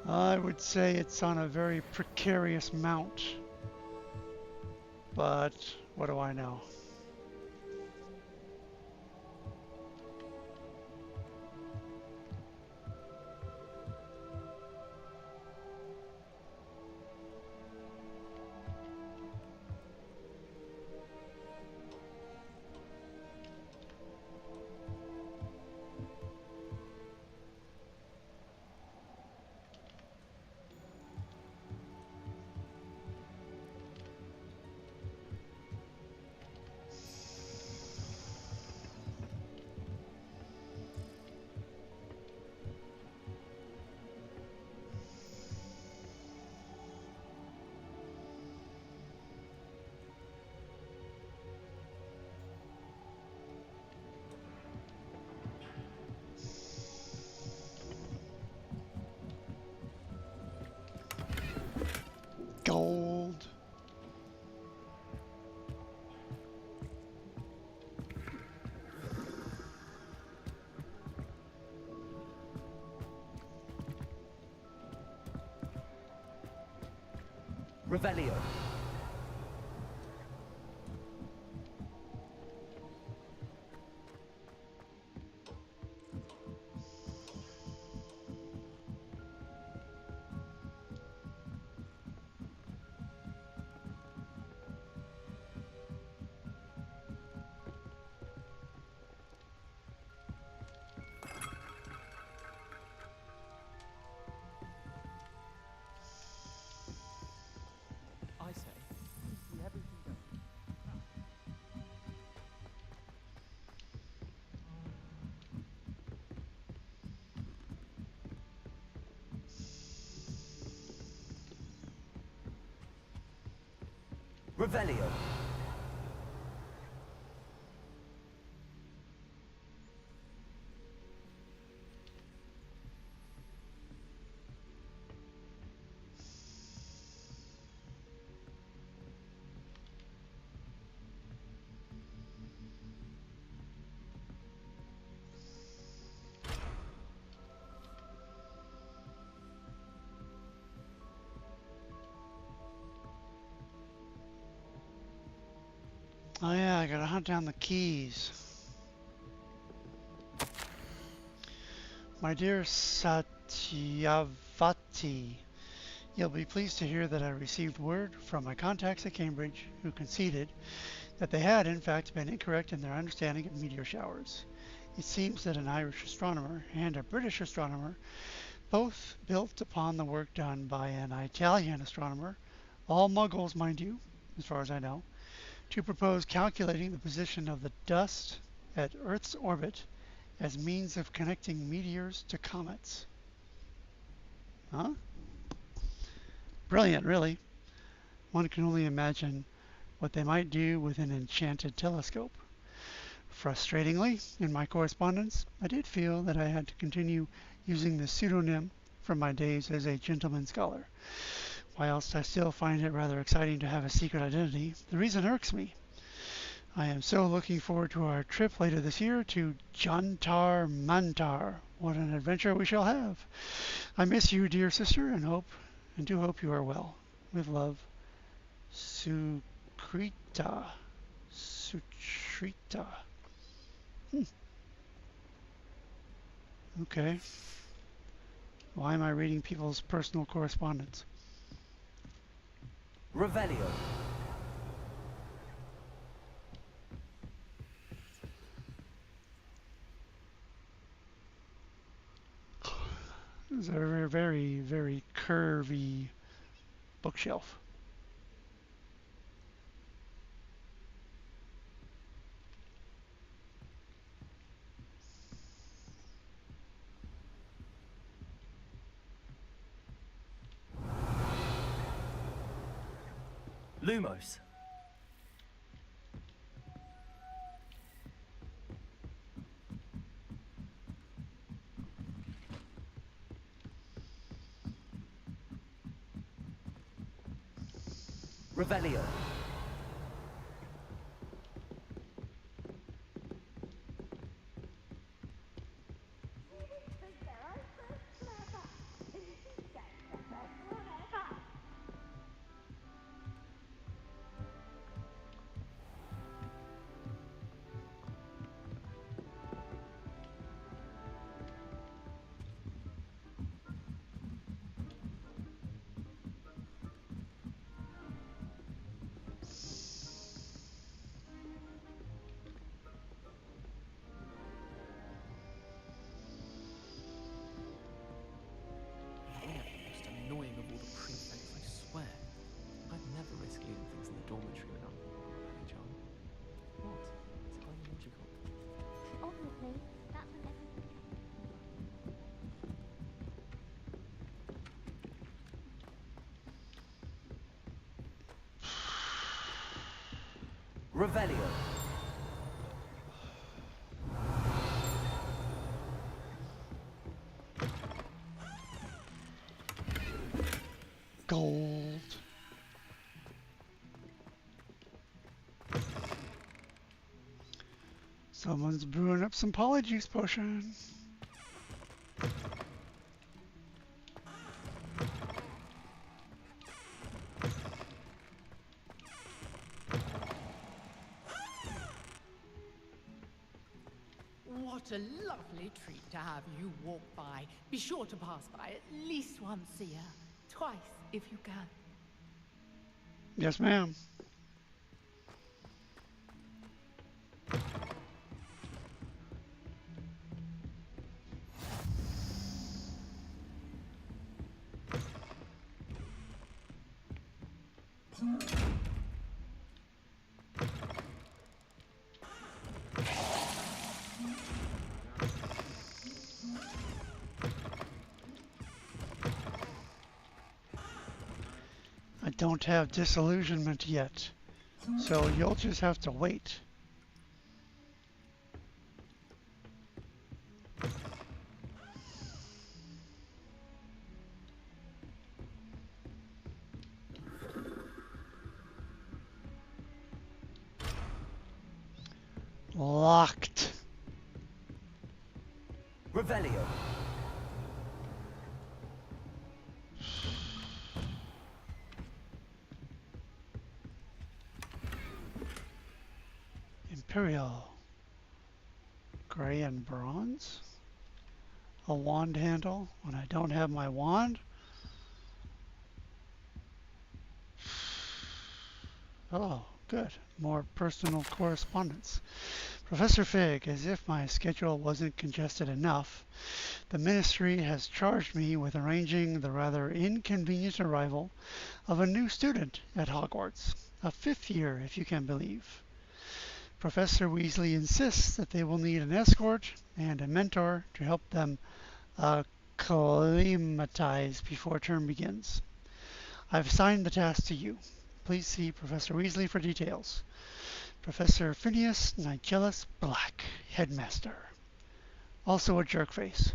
I would say it's on a very precarious mount, but what do I know? Gold. Revelio. I say, see everything go. Revelio. Oh yeah, I gotta hunt down the keys. My dear Satyavati, you'll be pleased to hear that I received word from my contacts at Cambridge who conceded that they had in fact been incorrect in their understanding of meteor showers. It seems that an Irish astronomer and a British astronomer both built upon the work done by an Italian astronomer, all muggles mind you, as far as I know, to propose calculating the position of the dust at Earth's orbit as means of connecting meteors to comets. Huh? Brilliant, really. One can only imagine what they might do with an enchanted telescope. Frustratingly, in my correspondence, I did feel that I had to continue using the pseudonym from my days as a gentleman scholar. Whilst I still find it rather exciting to have a secret identity, the reason irks me. I am so looking forward to our trip later this year to Jantar Mantar. What an adventure we shall have. I miss you, dear sister, and do hope you are well. With love, Sukrita. Sutrita. Okay. Why am I reading people's personal correspondence? Revelio. This is a very, very, very curvy bookshelf. Lumos. Revelio. Annoying of all the prefects, I swear. I'd never risk leaving things in the dormitory without having John. What? It's biological. Obviously, that's when everything Revelio. Gold. Someone's brewing up some polyjuice potion. What a lovely treat to have you walk by. Be sure to pass by at least once a year. Twice, if you can. Yes, ma'am. I don't have disillusionment yet, so you'll just have to wait. Locked. Revelio. Imperial. Gray and bronze. A wand handle when I don't have my wand. Oh, good. More personal correspondence. Professor Fig, as if my schedule wasn't congested enough, the Ministry has charged me with arranging the rather inconvenient arrival of a new student at Hogwarts, a 5th year, if you can believe. Professor Weasley insists that they will need an escort and a mentor to help them acclimatize before term begins. I've assigned the task to you. Please see Professor Weasley for details. Professor Phineas Nigellus Black, Headmaster. Also a jerkface.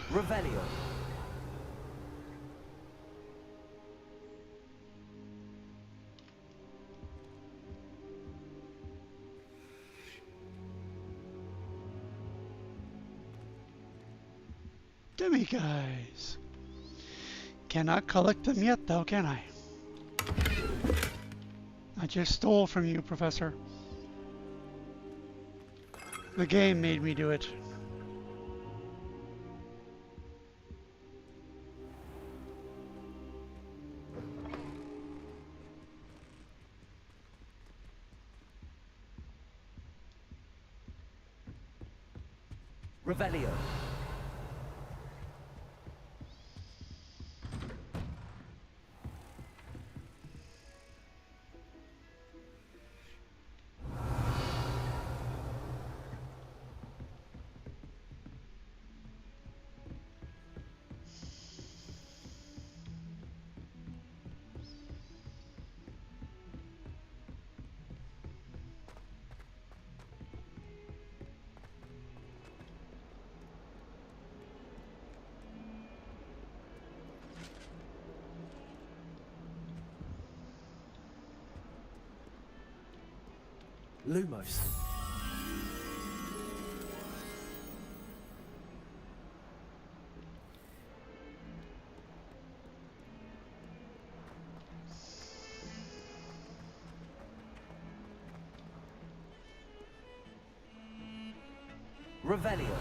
Revelio. Demiguise. Cannot collect them yet, though, can I? I just stole from you, Professor. The game made me do it. Revelio. Lumos. Revelio.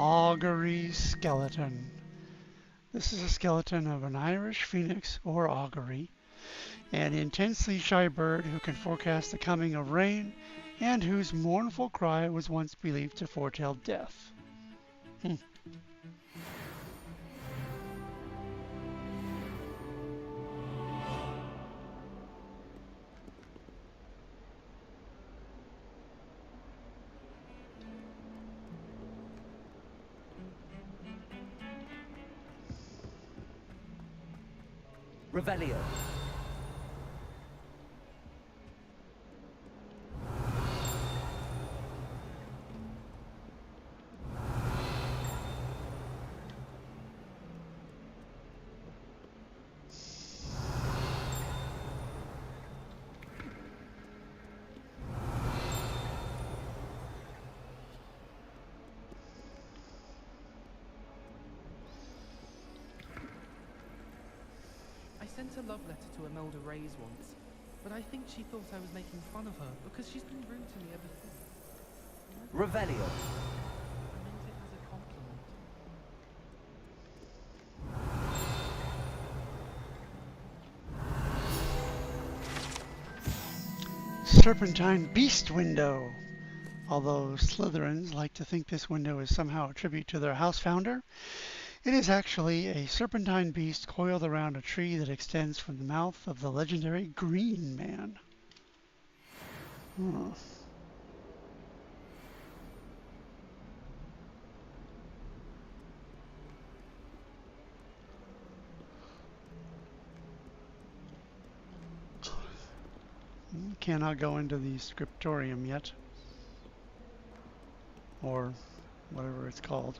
Augury skeleton. This is a skeleton of an Irish phoenix or augury, an intensely shy bird who can forecast the coming of rain and whose mournful cry was once believed to foretell death. Revelio. I sent a love letter to Imelda Reyes once, but I think she thought I was making fun of her because she's been rude to me ever since. Revelio. I meant it as a compliment. Serpentine Beast Window. Although Slytherins like to think this window is somehow a tribute to their house founder, it is actually a serpentine beast coiled around a tree that extends from the mouth of the legendary Green Man. Cannot go into the scriptorium yet. Or whatever it's called.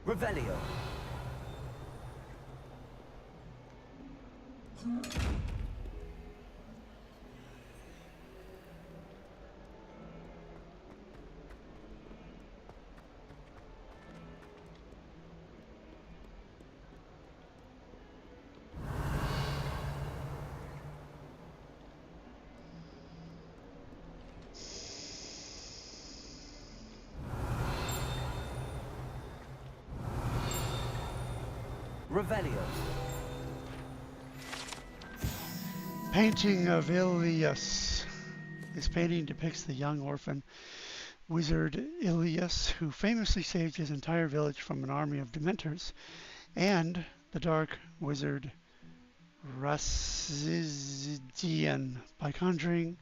Revelio. Revelio. Painting of Ilias. This painting depicts the young orphan wizard Ilias, who famously saved his entire village from an army of dementors, and the dark wizard Rasidian by conjuring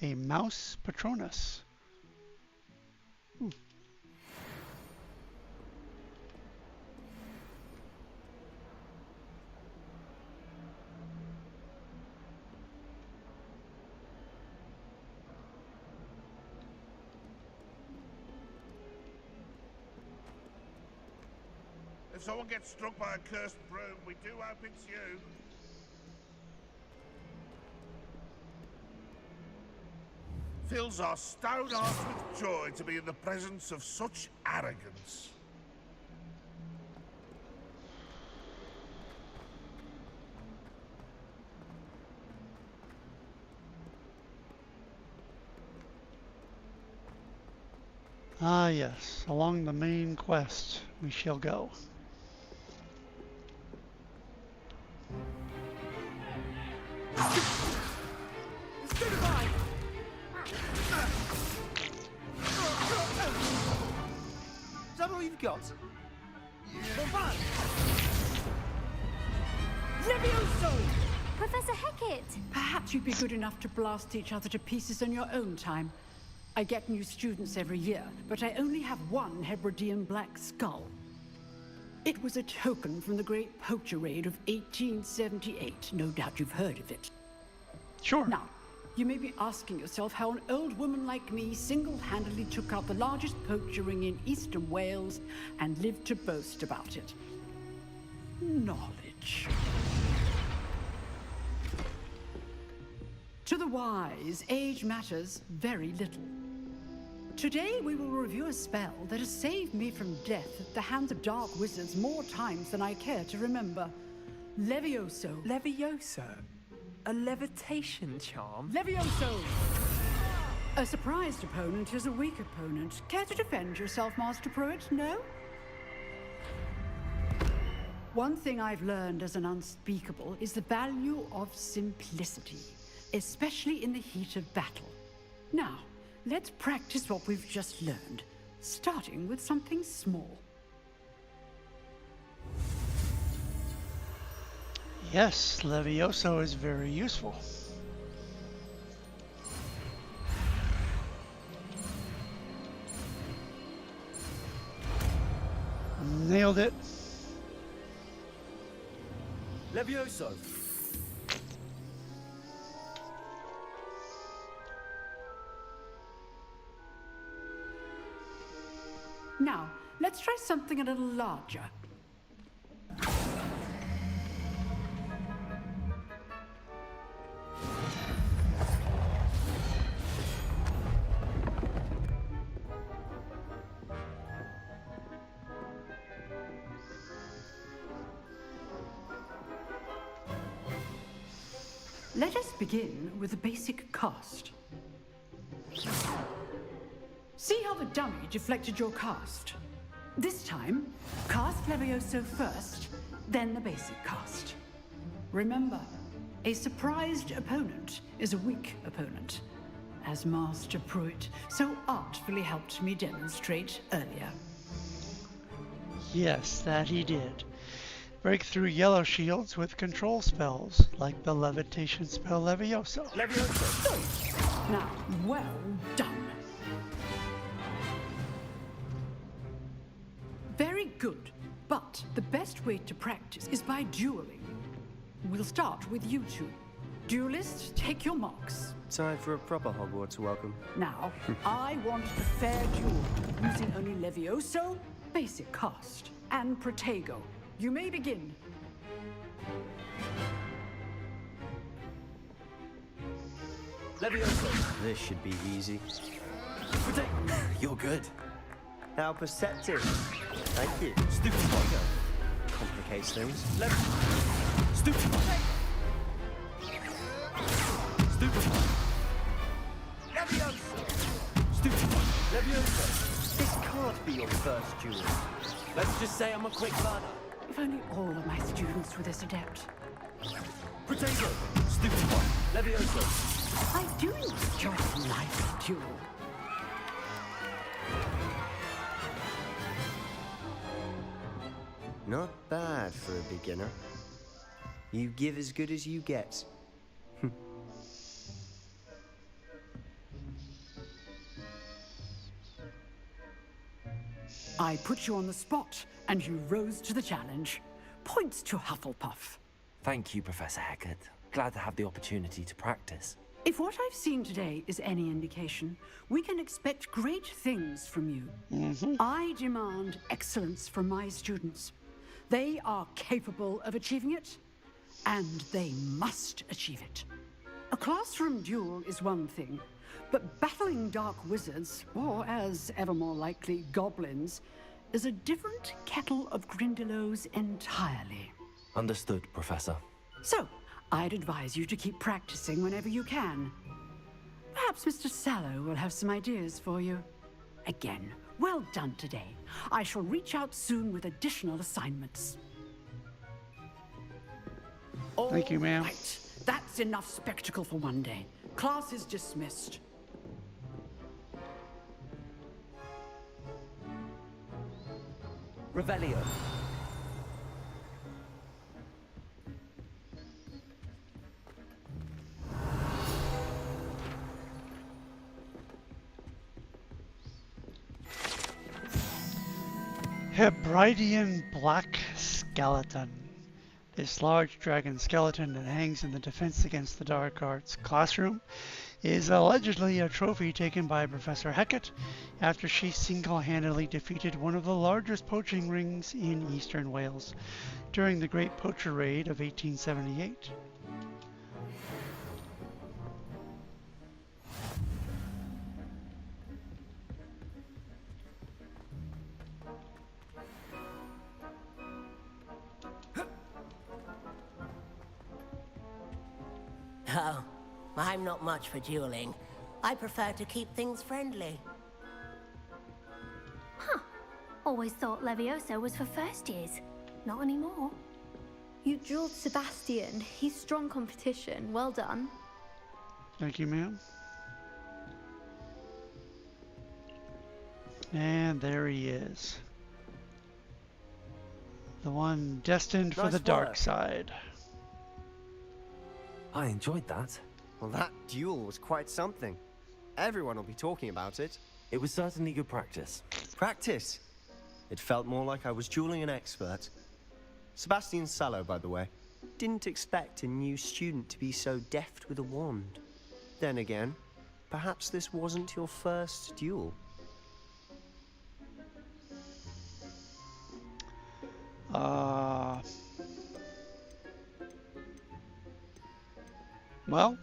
a mouse patronus. If someone gets struck by a cursed broom, we do hope it's you. Fills our stone hearts with joy to be in the presence of such arrogance. Ah yes, along the main quest we shall go. Is that all you've got? Levioso! Professor Hecat! Perhaps you'd be good enough to blast each other to pieces on your own time. I get new students every year, but I only have one Hebridean black skull. It was a token from the Great Poacher Raid of 1878. No doubt you've heard of it. Sure. Now, you may be asking yourself how an old woman like me single-handedly took out the largest poacher ring in eastern Wales and lived to boast about it. Knowledge. To the wise, age matters very little. Today we will review a spell that has saved me from death at the hands of dark wizards more times than I care to remember. Levioso. Levioso? A levitation charm? Levioso! A surprised opponent is a weak opponent. Care to defend yourself, Master Pruitt? No? One thing I've learned as an unspeakable is the value of simplicity, especially in the heat of battle. Now, let's practice what we've just learned, starting with something small. Yes, Levioso is very useful. Nailed it. Levioso. Now, let's try something a little larger. Let us begin with the basic cast. See how the dummy deflected your cast? This time, cast Levioso first, then the basic cast. Remember, a surprised opponent is a weak opponent, as Master Pruitt so artfully helped me demonstrate earlier. Yes, that he did. Break through yellow shields with control spells, like the levitation spell Levioso. Levioso! Now, well done. Very good, but the best way to practice is by dueling. We'll start with you two. Duelists, take your marks. Time for a proper Hogwarts welcome. Now, I want a fair duel, using only Levioso, basic cast, and Protego. You may begin. Levioso. This should be easy. You're good. How perceptive. Thank you. Stupid Pogo. Complicates things. Stupid Pogo. Stupid Pogo. Levioso. Stupid Pogo. Levioso. This can't be your first duel. Let's just say I'm a quick learner. If only all of my students were this adept. Potato. Stupid Pogo. Levioso. I do enjoy a nice duel. Not bad for a beginner. You give as good as you get. I put you on the spot, and you rose to the challenge. Points to Hufflepuff. Thank you, Professor Hecat. Glad to have the opportunity to practice. If what I've seen today is any indication, we can expect great things from you. I demand excellence from my students. They are capable of achieving it, and they must achieve it. A classroom duel is one thing, but battling dark wizards, or as ever more likely, goblins, is a different kettle of Grindylows entirely. Understood, Professor. So, I'd advise you to keep practicing whenever you can. Perhaps Mr. Sallow will have some ideas for you. Again, well done today. I shall reach out soon with additional assignments. Thank you, ma'am. Right. That's enough spectacle for one day. Class is dismissed. Revelio. Hebridean Black Skeleton. This large dragon skeleton that hangs in the Defense Against the Dark Arts classroom is allegedly a trophy taken by Professor Hecat after she single-handedly defeated one of the largest poaching rings in eastern Wales during the Great Poacher Raid of 1878. Oh, I'm not much for dueling. I prefer to keep things friendly. Huh. Always thought Levioso was for first years. Not anymore. You dueled Sebastian. He's strong competition. Well done. Thank you, ma'am. And there he is. The one destined for the dark side. I enjoyed that. Well, that duel was quite something. Everyone will be talking about it. It was certainly good practice. Practice? It felt more like I was dueling an expert. Sebastian Sallow, by the way. Didn't expect a new student to be so deft with a wand. Then again, perhaps this wasn't your first duel. Well,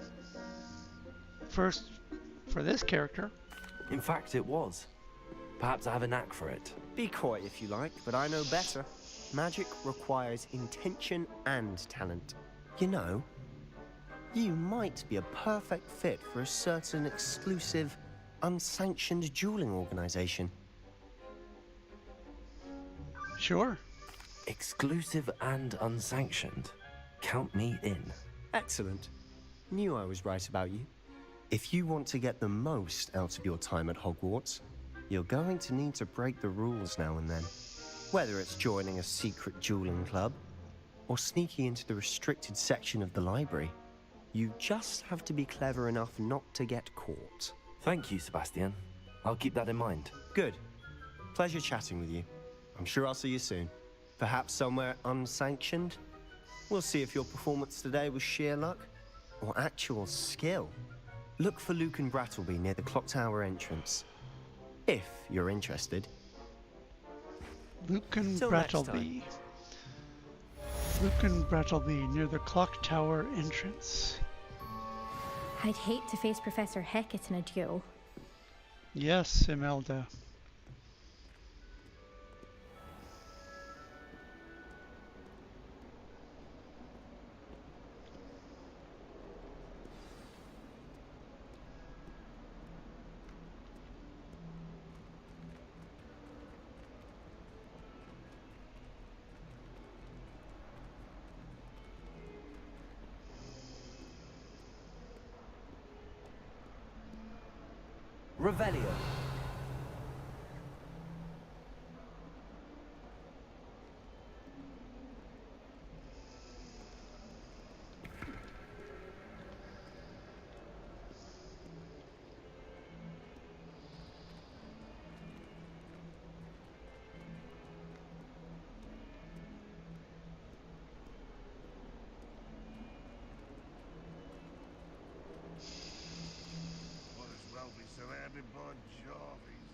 first for this character. In fact, it was. Perhaps I have a knack for it. Be coy if you like, but I know better. Magic requires intention and talent. You know, you might be a perfect fit for a certain exclusive, unsanctioned dueling organization. Sure. Exclusive and unsanctioned. Count me in. Excellent. Knew I was right about you. If you want to get the most out of your time at Hogwarts, you're going to need to break the rules now and then. Whether it's joining a secret dueling club, or sneaking into the restricted section of the library, you just have to be clever enough not to get caught. Thank you, Sebastian. I'll keep that in mind. Good. Pleasure chatting with you. I'm sure I'll see you soon. Perhaps somewhere unsanctioned? We'll see if your performance today was sheer luck, or actual skill, look for Luke and Brattleby near the clock tower entrance. If you're interested. Luke and Till next time. Brattleby. Luke and Brattleby near the clock tower entrance. I'd hate to face Professor Hecat in a duel. Yes, Imelda. Revelio. Might as well be surrounded by Jarvies.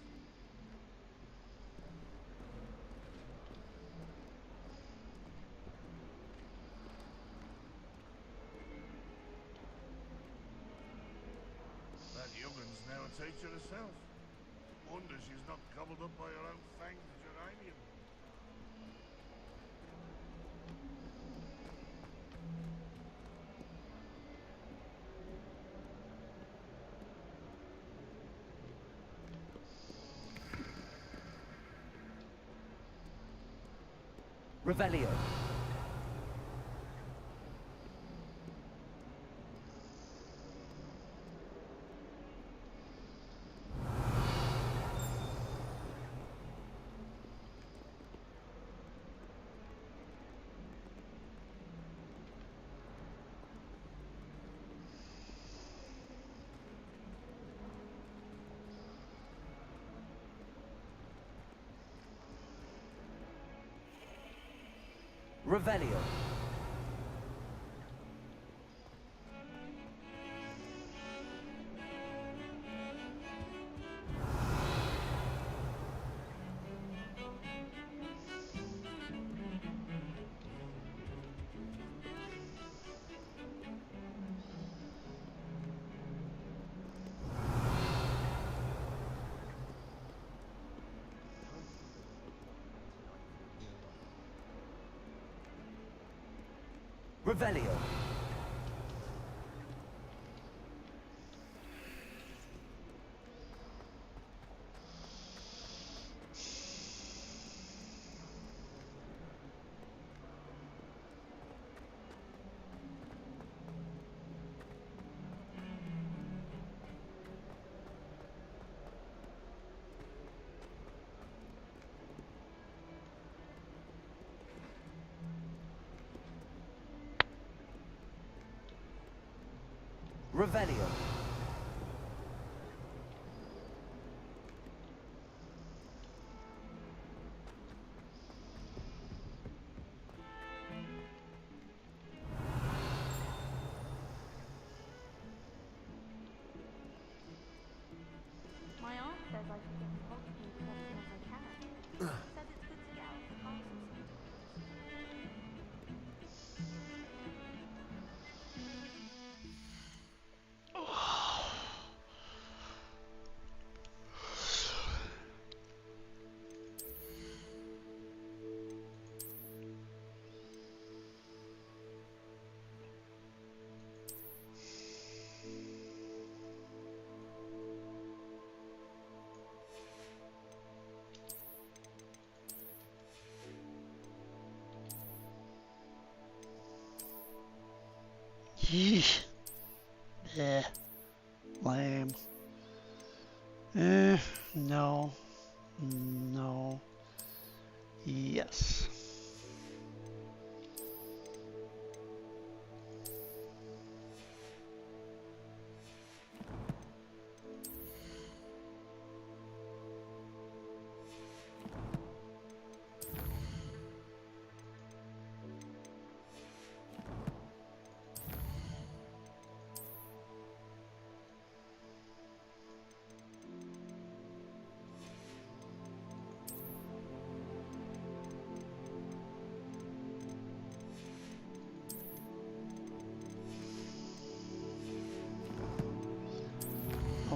That youngun's now a teacher herself. Wonder she's not gobbled up by her own fanged geranium. Revelio. Revelio. Revelio. Revelio. My aunt says I should get involved with as often as I can. Says it's good to get out of the castle sometimes. Yeesh. Yeah. Lame. No. No. Yes.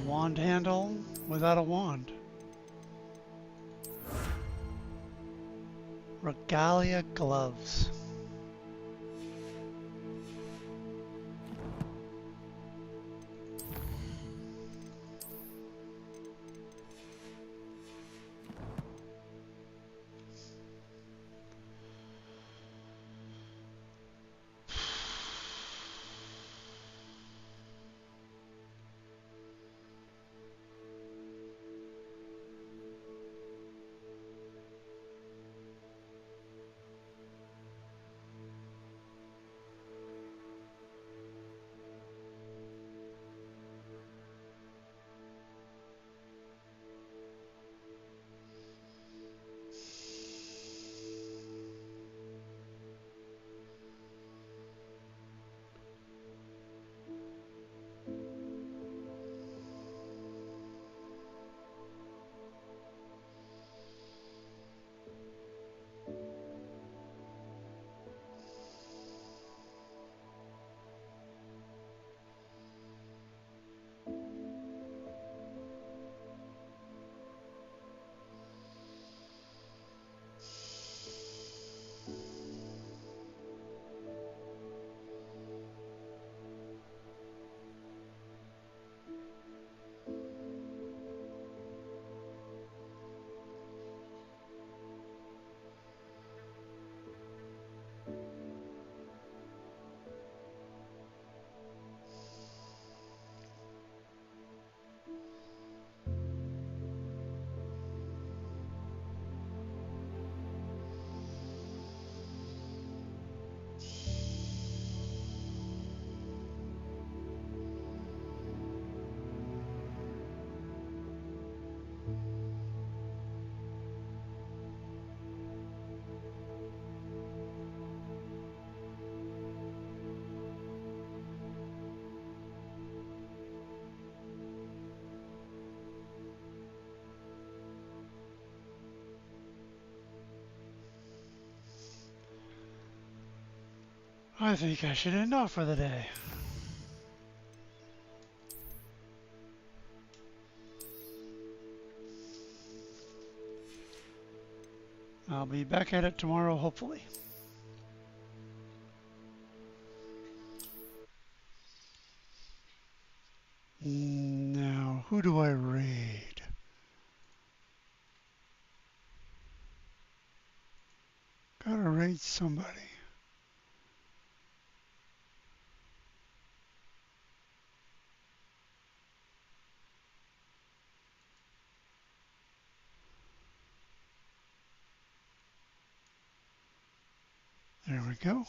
wand handle without a wand. Regalia gloves. I think I should end off for the day. I'll be back at it tomorrow, hopefully. Now, who do I raid? Gotta raid somebody. There we go.